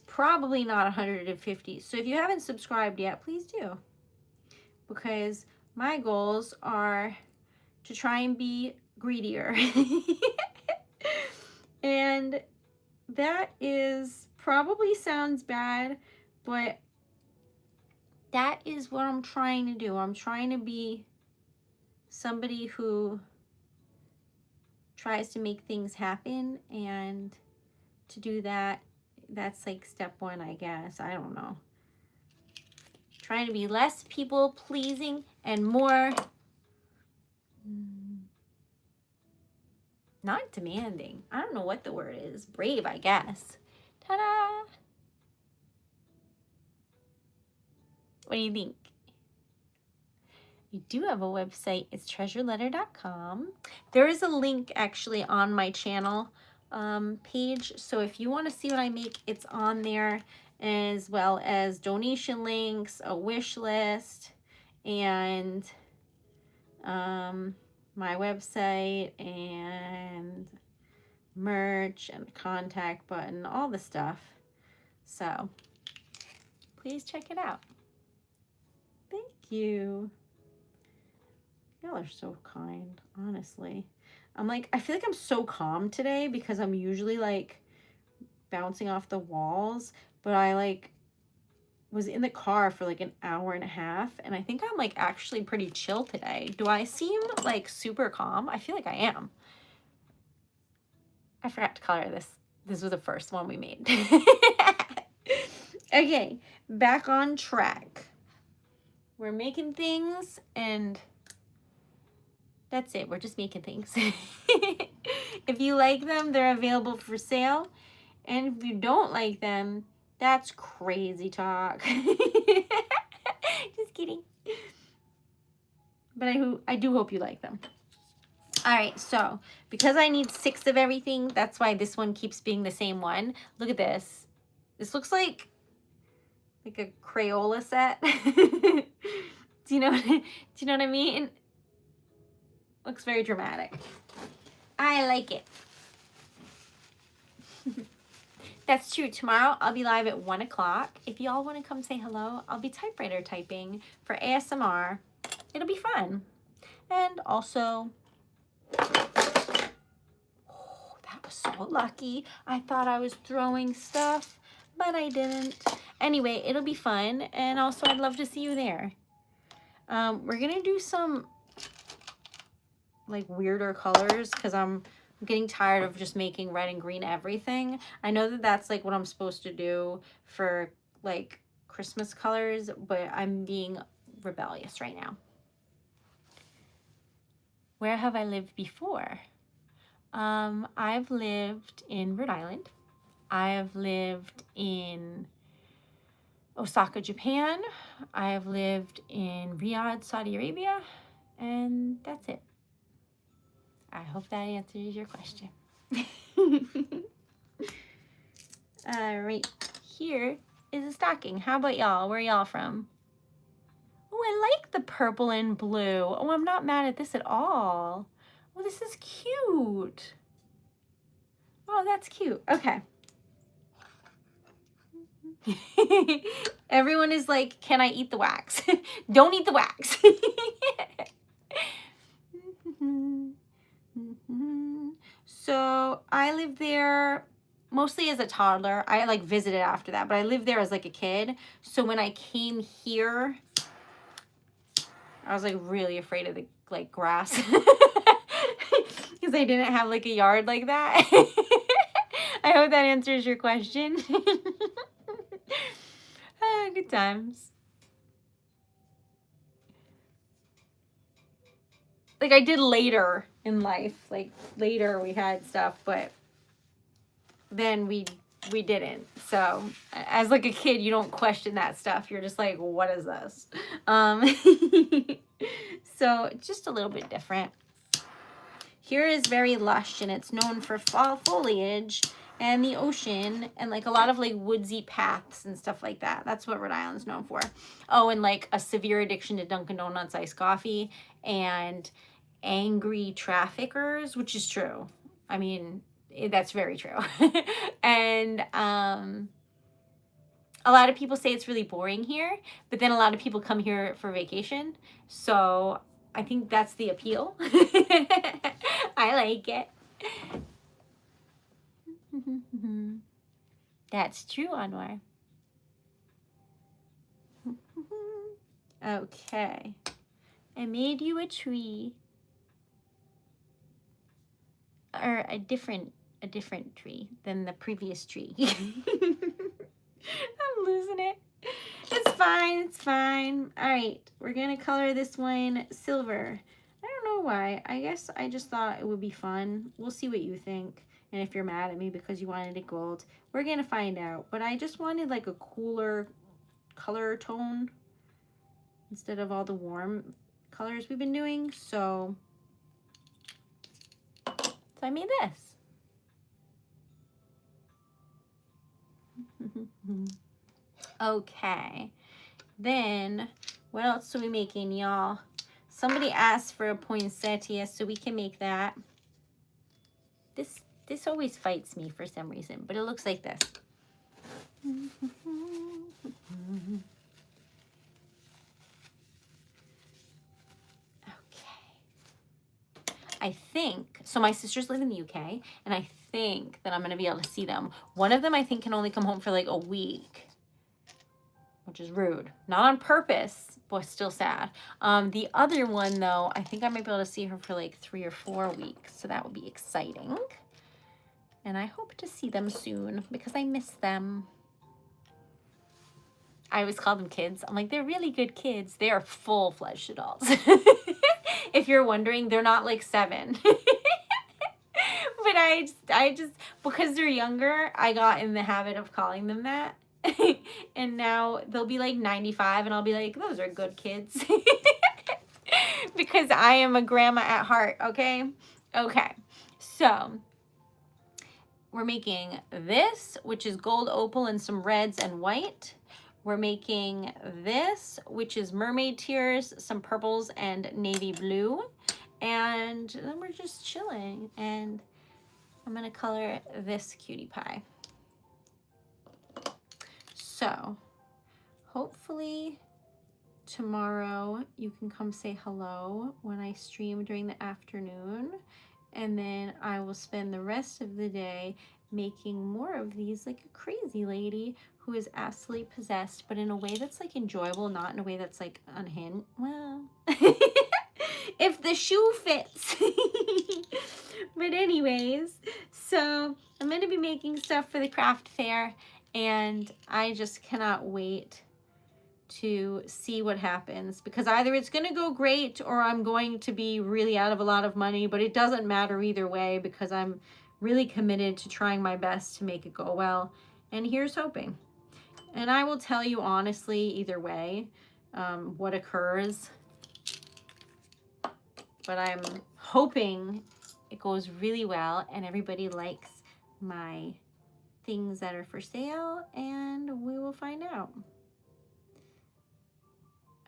probably not 150. So if you haven't subscribed yet, please do. Because my goals are to try and be greedier. And that is probably sounds bad, but that is what I'm trying to do. I'm trying to be somebody who tries to make things happen, and to do that, that's like step one, I guess. I don't know. Trying to be less people pleasing and more not demanding. I don't know what the word is. Brave, I guess. Ta-da! What do you think? We do have a website. It's TreasuredLetter.com. There is a link actually on my channel page. So if you want to see what I make, it's on there, as well as donation links, a wish list, and my website, and merch, and the contact button, all the stuff. So please check it out. Thank you. Y'all are so kind, honestly. I feel like I'm so calm today because I'm usually like bouncing off the walls, but I like was in the car for like an hour and a half, and I think I'm like actually pretty chill today. Do I seem like super calm? I feel like I am. I forgot to color this. This was the first one we made. Okay, back on track. We're making things, and that's it. We're just making things. If you like them, they're available for sale. And if you don't like them, that's crazy talk. Just kidding. But I do hope you like them. All right, so because I need 6 of everything, that's why this one keeps being the same one. Look at this. This looks like a Crayola set. Do you know what I mean? Looks very dramatic. I like it. That's true. Tomorrow I'll be live at 1 o'clock. If y'all want to come say hello, I'll be typewriter typing for ASMR. It'll be fun. And also, oh, that was so lucky. I thought I was throwing stuff, but I didn't. Anyway, it'll be fun. And also, I'd love to see you there. We're going to do some like weirder colors because I'm getting tired of just making red and green everything. I know that that's like what I'm supposed to do for like Christmas colors, but I'm being rebellious right now. Where have I lived before? I've lived in Rhode Island. I've lived in Osaka, Japan. I've lived in Riyadh, Saudi Arabia, and that's it. I hope that answers your question. All right, here is a stocking. How about y'all? Where are y'all from? Oh, I like the purple and blue. Oh, I'm not mad at this at all. Oh, this is cute. Oh, that's cute. Okay. Everyone is like, can I eat the wax? Don't eat the wax. So I lived there mostly as a toddler. I like visited after that, but I lived there as like a kid. So when I came here, I was like really afraid of the like grass because I didn't have like a yard like that. I hope that answers your question. Good times. Like I did later in life, like later we had stuff, but then we didn't. So as like a kid, you don't question that stuff. You're just like, what is this? So just a little bit different. Here is very lush, and it's known for fall foliage and the ocean and like a lot of like woodsy paths and stuff like that. That's what Rhode Island's known for. Oh, and like a severe addiction to Dunkin' Donuts iced coffee and angry traffickers, which is true. I mean, that's very true. And a lot of people say it's really boring here, but then a lot of people come here for vacation. So I think that's the appeal. I like it. That's true, Anwar. Okay. I made you a tree. Or a different tree than the previous tree. I'm losing it. It's fine, it's fine. All right, we're gonna color this one silver. I don't know why. I guess I just thought it would be fun. We'll see what you think. And if you're mad at me because you wanted it gold, we're gonna find out. But I just wanted like a cooler color tone instead of all the warm colors we've been doing. So I made this. Okay. Then, what else are we making, y'all? Somebody asked for a poinsettia, so we can make that. This always fights me for some reason, but it looks like this. I think, so my sisters live in the UK, and I think that I'm going to be able to see them. One of them, I think, can only come home for like a week. which is rude. Not on purpose, but still sad. The other one, though, I think I might be able to see her for like 3 or 4 weeks, so that would be exciting. And I hope to see them soon because I miss them. I always call them kids. I'm like, they're really good kids. They are full-fledged adults. If you're wondering, they're not like 7. But I just, because they're younger, I got in the habit of calling them that. And now they'll be like 95 and I'll be like, those are good kids. Because I am a grandma at heart, okay? Okay, so we're making this, which is gold opal and some reds and white. We're making this, which is mermaid tears, some purples and navy blue. And then we're just chilling. And I'm gonna color this cutie pie. So hopefully tomorrow you can come say hello when I stream during the afternoon. And then I will spend the rest of the day making more of these like a crazy lady who is absolutely possessed, but in a way that's like enjoyable, not in a way that's like unhinged. Well, if the shoe fits. But anyways, so I'm going to be making stuff for the craft fair, and I just cannot wait to see what happens, because either it's going to go great or I'm going to be really out of a lot of money, but it doesn't matter either way because I'm really committed to trying my best to make it go well, and here's hoping. And I will tell you honestly either way what occurs, but I'm hoping it goes really well and everybody likes my things that are for sale, and we will find out.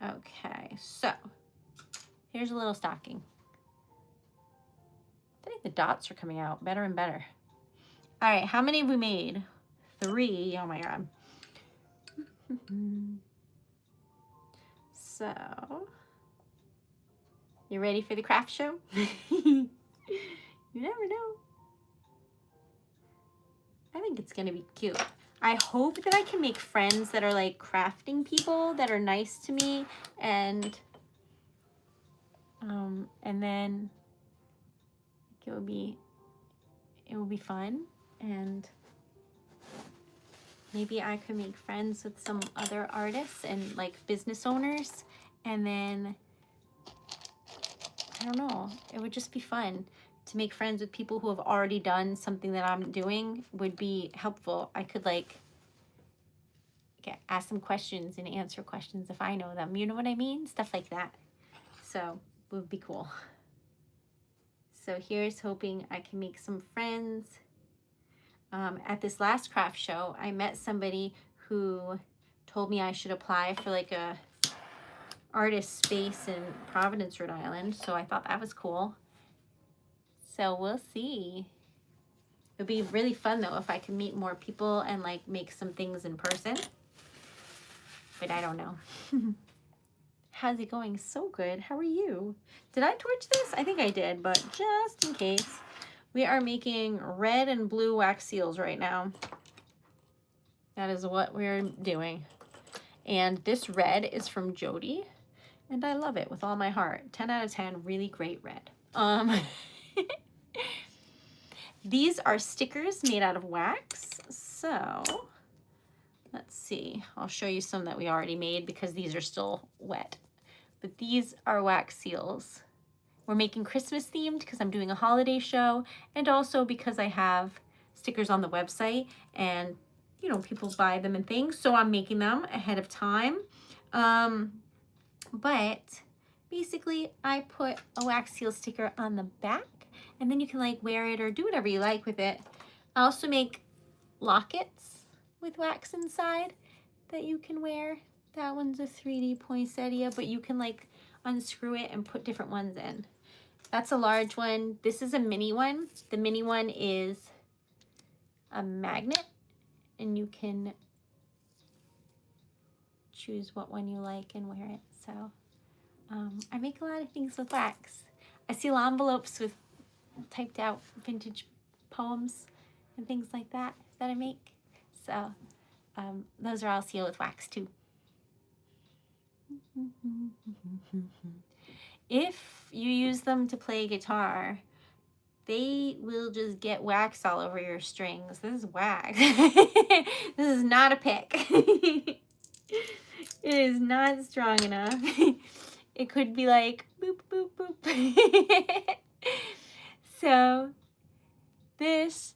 Okay, so here's a little stocking. I think the dots are coming out better and better. All right, how many have we made? 3. Oh my God. So, you ready for the craft show? You never know. I think it's gonna be cute. I hope that I can make friends that are like crafting people that are nice to me, and then it will be fun, and maybe I could make friends with some other artists and like business owners, and then I don't know, it would just be fun to make friends with people who have already done something that I'm doing. Would be helpful. I could like ask them questions and answer questions if I know them. You know what I mean? Stuff like that. So it would be cool. So here's hoping I can make some friends. At this last craft show, I met somebody who told me I should apply for like a artist space in Providence, Rhode Island. So I thought that was cool. So we'll see. It'd be really fun though if I could meet more people and like make some things in person. But I don't know. How's it going? So good. How are you? Did I torch this? I think I did, but just in case. We are making red and blue wax seals right now. That is what we're doing. And this red is from Jody, and I love it with all my heart. 10 out of 10, really great red. These are stickers made out of wax. So let's see. I'll show you some that we already made because these are still wet. But these are wax seals. We're making Christmas themed because I'm doing a holiday show, and also because I have stickers on the website and, you know, people buy them and things. So I'm making them ahead of time. But basically I put a wax seal sticker on the back, and then you can like wear it or do whatever you like with it. I also make lockets with wax inside that you can wear. That one's a 3D poinsettia, but you can like unscrew it and put different ones in. That's a large one. This is a mini one. The mini one is a magnet, and you can choose what one you like and wear it. So I make a lot of things with wax. I seal envelopes with typed out vintage poems and things like that I make. So those are all sealed with wax too. If you use them to play guitar, they will just get wax all over your strings. This is wax. This is not a pick. It is not strong enough. It could be like boop, boop, boop. So this,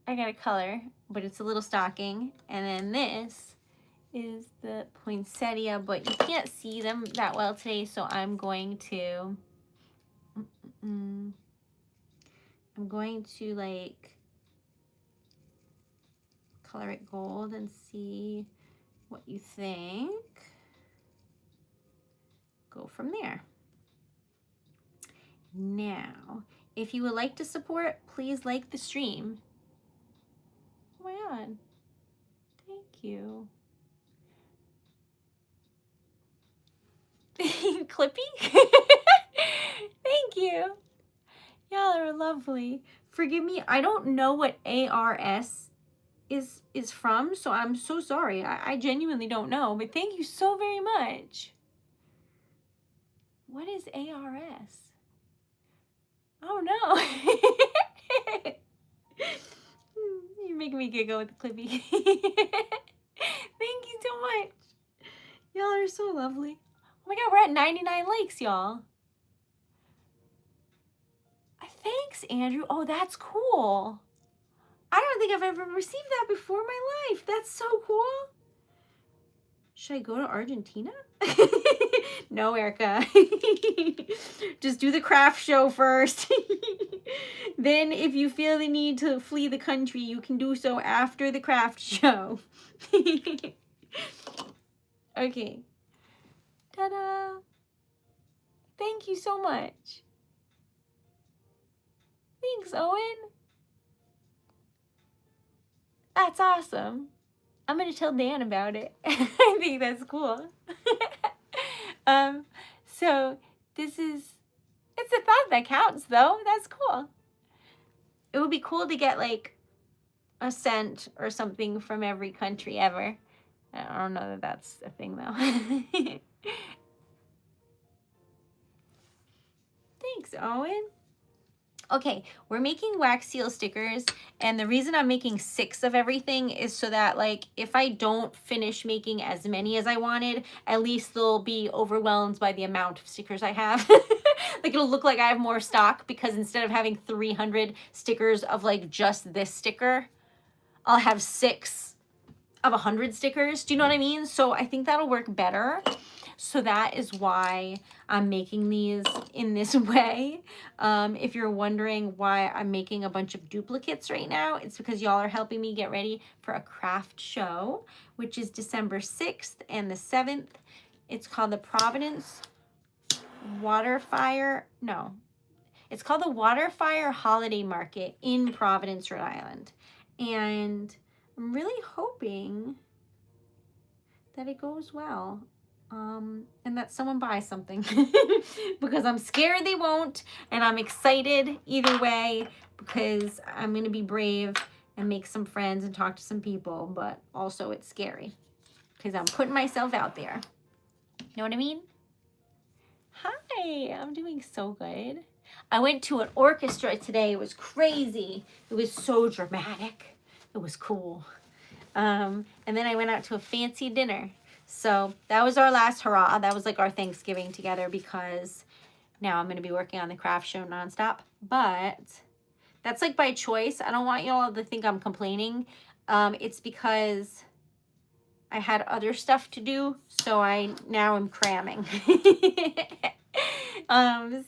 I got a color, but it's a little stocking. And then this is the poinsettia, but you can't see them that well today, so I'm going to like color it gold and see what you think. Go from there. Now, if you would like to support, please like the stream. Oh my God. Thank you. Clippy? Thank you. Y'all are lovely. Forgive me, I don't know what ARS is from, so I'm so sorry. I genuinely don't know, but thank you so very much. What is ARS? Oh no. You're making me giggle with the Clippy. Thank you so much. Y'all are so lovely. Oh my God, we're at 99 likes, y'all. Thanks, Andrew. Oh, that's cool. I don't think I've ever received that before in my life. That's so cool. Should I go to Argentina? No, Erica. Just do the craft show first. Then if you feel the need to flee the country, you can do so after the craft show. Okay. Ta-da. Thank you so much. Thanks, Owen. That's awesome. I'm going to tell Dan about it. I think that's cool. So this is, it's a thought that counts though. That's cool. It would be cool to get like a cent or something from every country ever. I don't know that that's a thing though. Thanks, Owen. Okay, we're making wax seal stickers, and the reason I'm making 6 of everything is so that like if I don't finish making as many as I wanted, at least they'll be overwhelmed by the amount of stickers I have. Like it'll look like I have more stock, because instead of having 300 stickers of like just this sticker, I'll have 6 of 100 stickers. Do you know what I mean? So I think that'll work better. So that is why I'm making these in this way. If you're wondering why I'm making a bunch of duplicates right now, it's because y'all are helping me get ready for a craft show, which is December 6th and the 7th. It's called the Providence Waterfire. No, it's called the Waterfire Holiday Market in Providence, Rhode Island. And I'm really hoping that it goes well. And that someone buys something because I'm scared they won't, and I'm excited either way because I'm going to be brave and make some friends and talk to some people, but also it's scary because I'm putting myself out there. You know what I mean? Hi, I'm doing so good. I went to an orchestra today. It was crazy. It was so dramatic. It was cool. And then I went out to a fancy dinner. So that was our last hurrah. That was like our Thanksgiving together, because now I'm going to be working on the craft show nonstop. But that's like by choice. I don't want y'all to think I'm complaining. It's because I had other stuff to do. So now I'm cramming.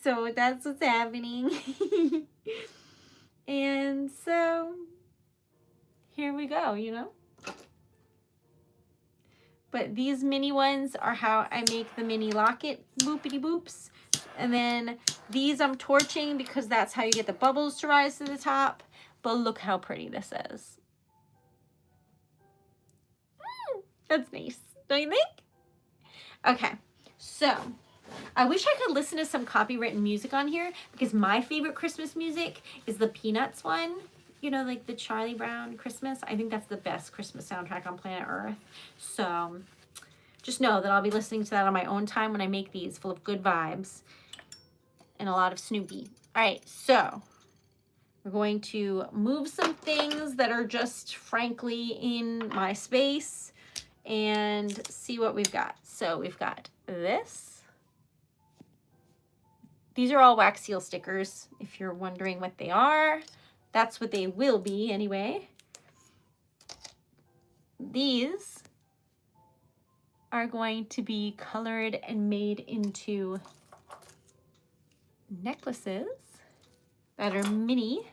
So that's what's happening. And so here we go, you know. But these mini ones are how I make the mini locket boopity boops. And then these I'm torching because that's how you get the bubbles to rise to the top. But look how pretty this is. That's nice, don't you think? Okay, so I wish I could listen to some copywritten music on here, because my favorite Christmas music is the Peanuts one. You know, like the Charlie Brown Christmas. I think that's the best Christmas soundtrack on planet Earth. So just know that I'll be listening to that on my own time when I make these, full of good vibes and a lot of Snoopy. All right, so we're going to move some things that are just frankly in my space and see what we've got. So we've got this. These are all wax seal stickers. If you're wondering what they are, that's what they will be anyway. These are going to be colored and made into necklaces that are mini.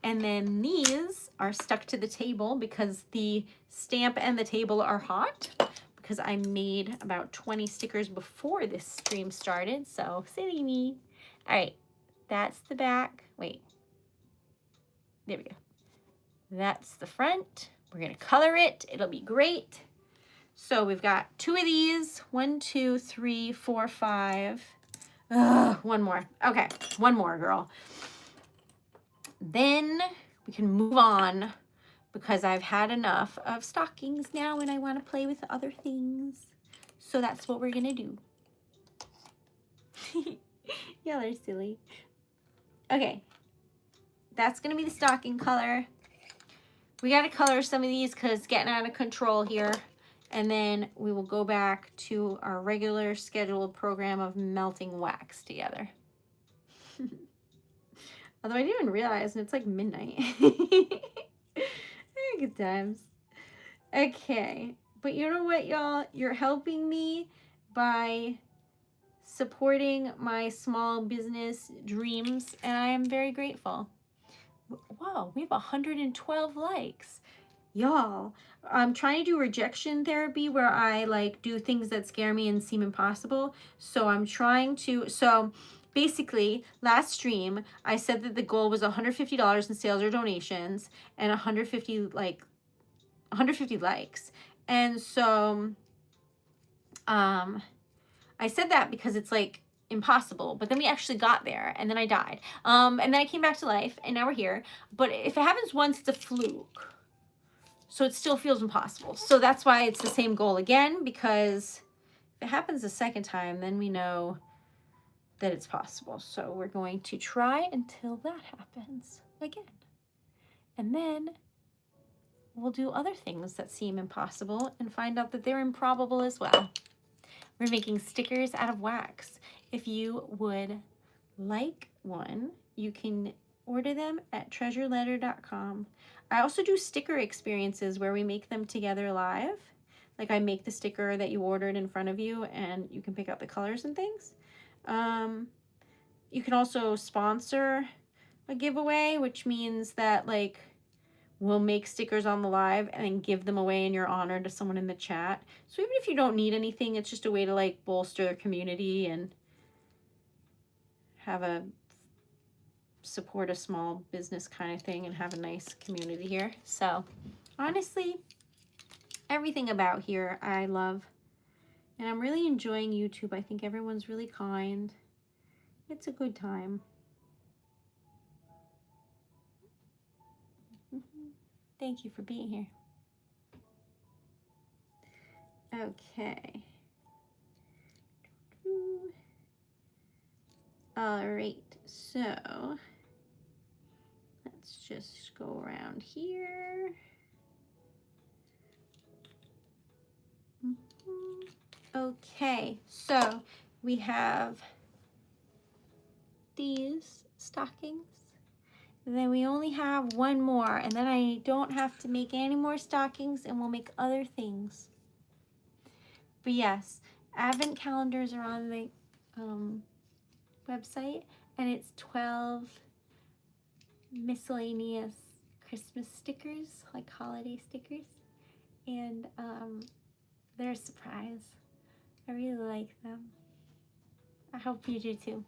And then these are stuck to the table because the stamp and the table are hot, because I made about 20 stickers before this stream started, so silly me. All right, that's the back. Wait, there we go. That's the front. We're gonna color it. It'll be great. So we've got 2 of these. 1, 2, 3, 4, 5. One more. Okay, one more, girl. Then we can move on because I've had enough of stockings now and I want to play with other things. So that's what we're gonna do. Y'all are silly. Okay, that's gonna be the stocking color. We gotta color some of these because it's getting out of control here. And then we will go back to our regular scheduled program of melting wax together. Although I didn't even realize, and it's like midnight. Good times. Okay, but you know what, y'all? You're helping me by supporting my small business dreams, and I am very grateful. Whoa, we have 112 likes. Y'all, I'm trying to do rejection therapy where I like do things that scare me and seem impossible. So I'm trying to, basically, last stream, I said that the goal was $150 in sales or donations and 150 likes. And so I said that because it's like impossible, but then we actually got there and then I died. And then I came back to life and now we're here. But if it happens once, it's a fluke. So it still feels impossible. So that's why it's the same goal again, because if it happens a second time, then we know that it's possible. So we're going to try until that happens again. And then we'll do other things that seem impossible and find out that they're improbable as well. We're making stickers out of wax. If you would like one, you can order them at TreasuredLetter.com. I also do sticker experiences where we make them together live. Like I make the sticker that you ordered in front of you and you can pick out the colors and things. You can also sponsor a giveaway, which means that like we'll make stickers on the live and then give them away in your honor to someone in the chat. So even if you don't need anything, it's just a way to like bolster the community and have a support a small business kind of thing and have a nice community here. So honestly, everything about here I love. And I'm really enjoying YouTube. I think everyone's really kind. It's a good time. Thank you for being here. Okay. All right, so let's just go around here. Okay, so we have these stockings. And then we only have one more, and then I don't have to make any more stockings, and we'll make other things. But yes, advent calendars are on the website, and it's 12 miscellaneous Christmas stickers, like holiday stickers, and they're a surprise. I really like them. I hope you do too.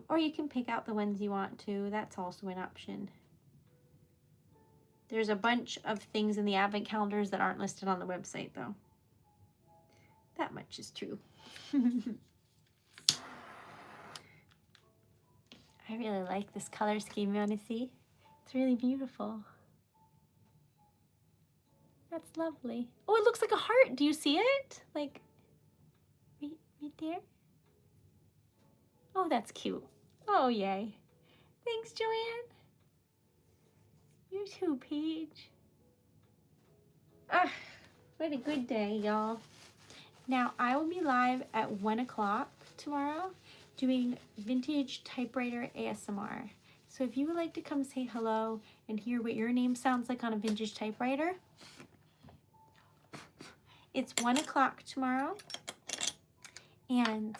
Or you can pick out the ones you want to. That's also an option. There's a bunch of things in the advent calendars that aren't listed on the website though. That much is true. I really like this color scheme, you want to see? It's really beautiful. That's lovely. Oh, it looks like a heart. Do you see it? Like, right there? Oh, that's cute. Oh, yay. Thanks, Joanne. You too, Paige. Ah, what a good day, y'all. Now, I will be live at 1 o'clock tomorrow doing vintage typewriter ASMR. So if you would like to come say hello and hear what your name sounds like on a vintage typewriter, it's 1 o'clock tomorrow, and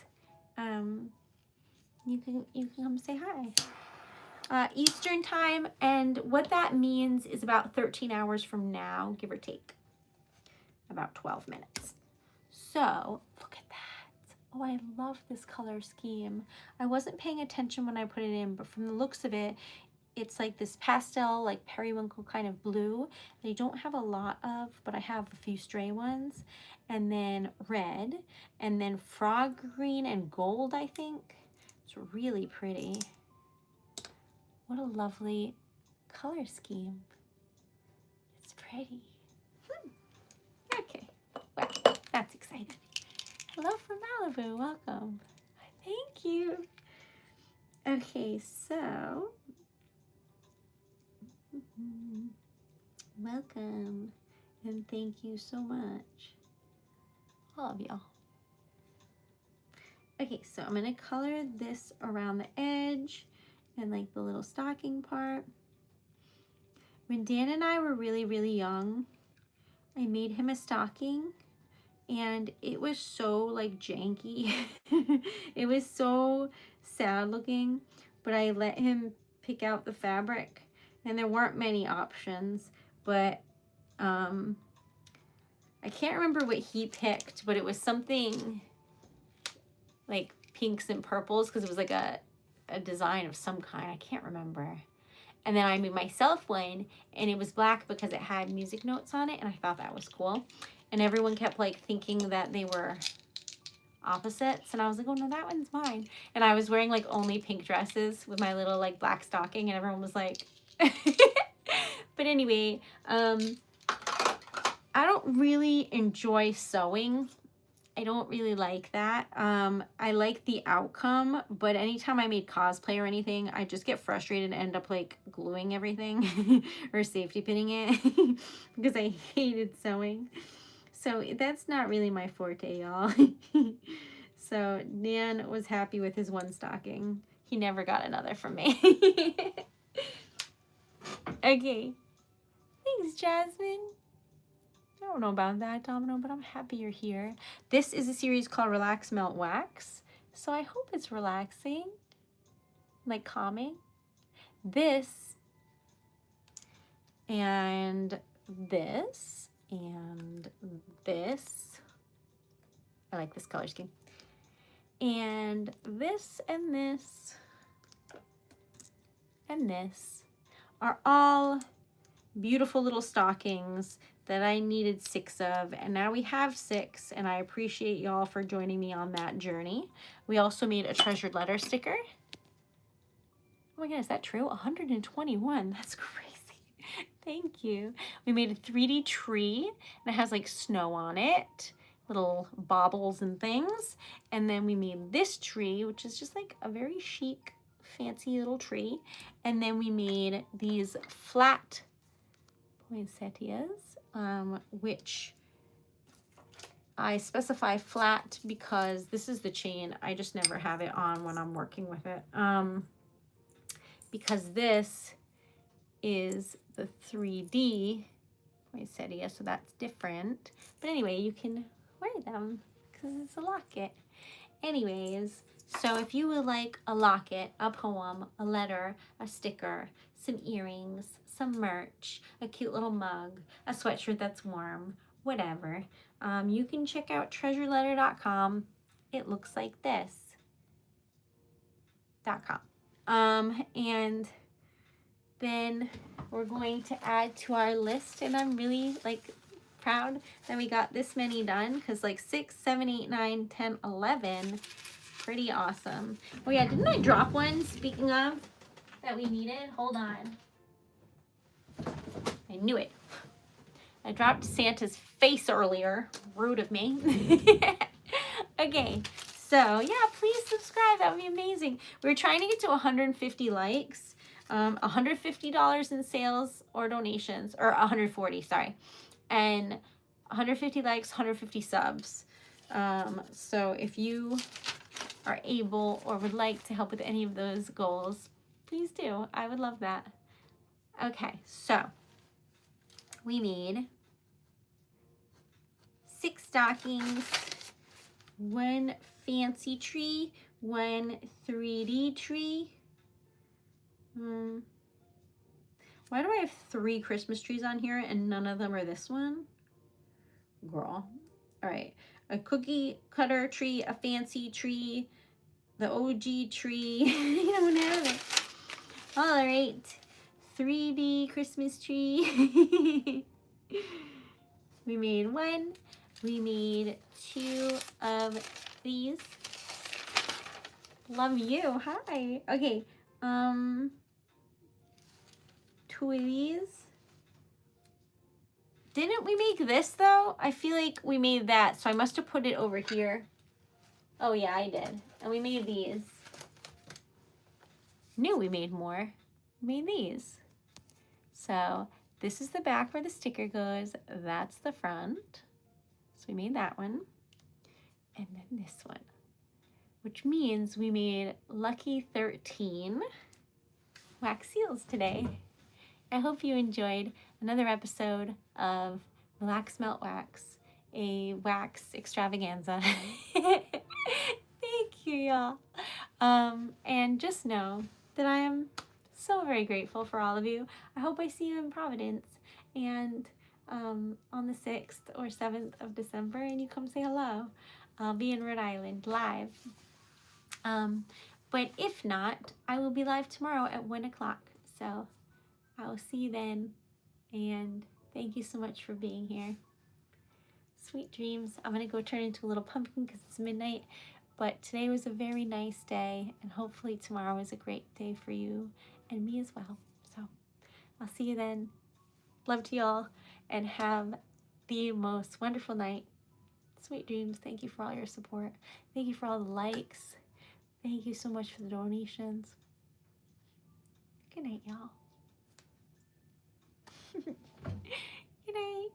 you can come say hi. Eastern time, and what that means is about 13 hours from now, give or take, about 12 minutes. So look at that. Oh, I love this color scheme. I wasn't paying attention when I put it in, but from the looks of it, it's like this pastel, like periwinkle kind of blue. I don't have a lot of, but I have a few stray ones. And then red, and then frog green and gold, I think. It's really pretty. What a lovely color scheme. It's pretty. Okay, well, that's exciting. Hello from Malibu, welcome. Thank you. Okay, so, welcome, and thank you so much, all of y'all. Okay, so I'm gonna color this around the edge and like the little stocking part. When Dan and I were really, really young, I made him a stocking, and it was so like janky. It was so sad looking, but I let him pick out the fabric, and there weren't many options, but I can't remember what he picked, but it was something like pinks and purples, because it was like a design of some kind. I can't remember. And then I made myself one, and it was black because it had music notes on it, and I thought that was cool. And everyone kept like thinking that they were opposites, and I was like, oh no, that one's mine. And I was wearing like only pink dresses with my little like black stocking, and everyone was like but anyway, I don't really enjoy sewing. I don't really like that. I like the outcome, but anytime I made cosplay or anything, I just get frustrated and end up like gluing everything or safety pinning it because I hated sewing. So that's not really my forte, y'all. So Dan was happy with his one stocking. He never got another from me. Okay. Thanks, Jasmine. I don't know about that, Domino, but I'm happy you're here. This is a series called Relax, Melt, Wax. So I hope it's relaxing, like calming. This, and this, and this. I like this color scheme. And this, and this, and this are all beautiful little stockings that I needed 6 of, and now we have 6, and I appreciate y'all for joining me on that journey. We also made a treasured letter sticker. Oh my god, is that true? 121, that's crazy. Thank you. We made a 3D tree, and it has like snow on it, little baubles and things. And then we made this tree, which is just like a very chic, fancy little tree. And then we made these flat poinsettias, which I specify flat because this is the chain. I just never have it on when I'm working with it. Because this is the 3D poinsettia, so that's different. But anyway, you can wear them because it's a locket. Anyways, so if you would like a locket, a poem, a letter, a sticker, some earrings, some merch, a cute little mug, a sweatshirt that's warm, whatever, you can check out TreasuredLetter.com. It looks like this. .com. And then we're going to add to our list, and I'm really like proud that we got this many done, because like 6, 7, 8, 9, 10, 11, pretty awesome. Oh yeah, didn't I drop one, speaking of, that we needed? Hold on. I knew it. I dropped Santa's face earlier. Rude of me. Okay, so yeah, please subscribe. That would be amazing. We're trying to get to 150 likes, $150 in sales or donations, or 140, sorry, and 150 likes, 150 subs. So if you are able or would like to help with any of those goals, please do. I would love that. Okay, so we need 6 stockings, 1 fancy tree, 1 3D tree. Why do I have 3 Christmas trees on here and none of them are this one? Girl. All right. A cookie cutter tree, a fancy tree, the OG tree. You don't have it. All right. 3D Christmas tree. We made 1. We made 2 of these. Love you. Hi. Okay. 2 of these. Didn't we make this though? I feel like we made that, so I must have put it over here. Oh yeah, I did. And we made these. Knew we made more. We made these. So this is the back where the sticker goes. That's the front. So we made that one. And then this one, which means we made lucky 13 wax seals today. I hope you enjoyed another episode of Relax Melt Wax, a wax extravaganza. Thank you, y'all. And just know that I am so very grateful for all of you. I hope I see you in Providence and on the 6th or 7th of December, and you come say hello. I'll be in Rhode Island live. But if not, I will be live tomorrow at 1 o'clock. So I will see you then. And thank you so much for being here. Sweet dreams. I'm going to go turn into a little pumpkin because it's midnight. But today was a very nice day. And hopefully tomorrow is a great day for you and me as well. So I'll see you then. Love to y'all. And have the most wonderful night. Sweet dreams. Thank you for all your support. Thank you for all the likes. Thank you so much for the donations. Good night, y'all. Good night.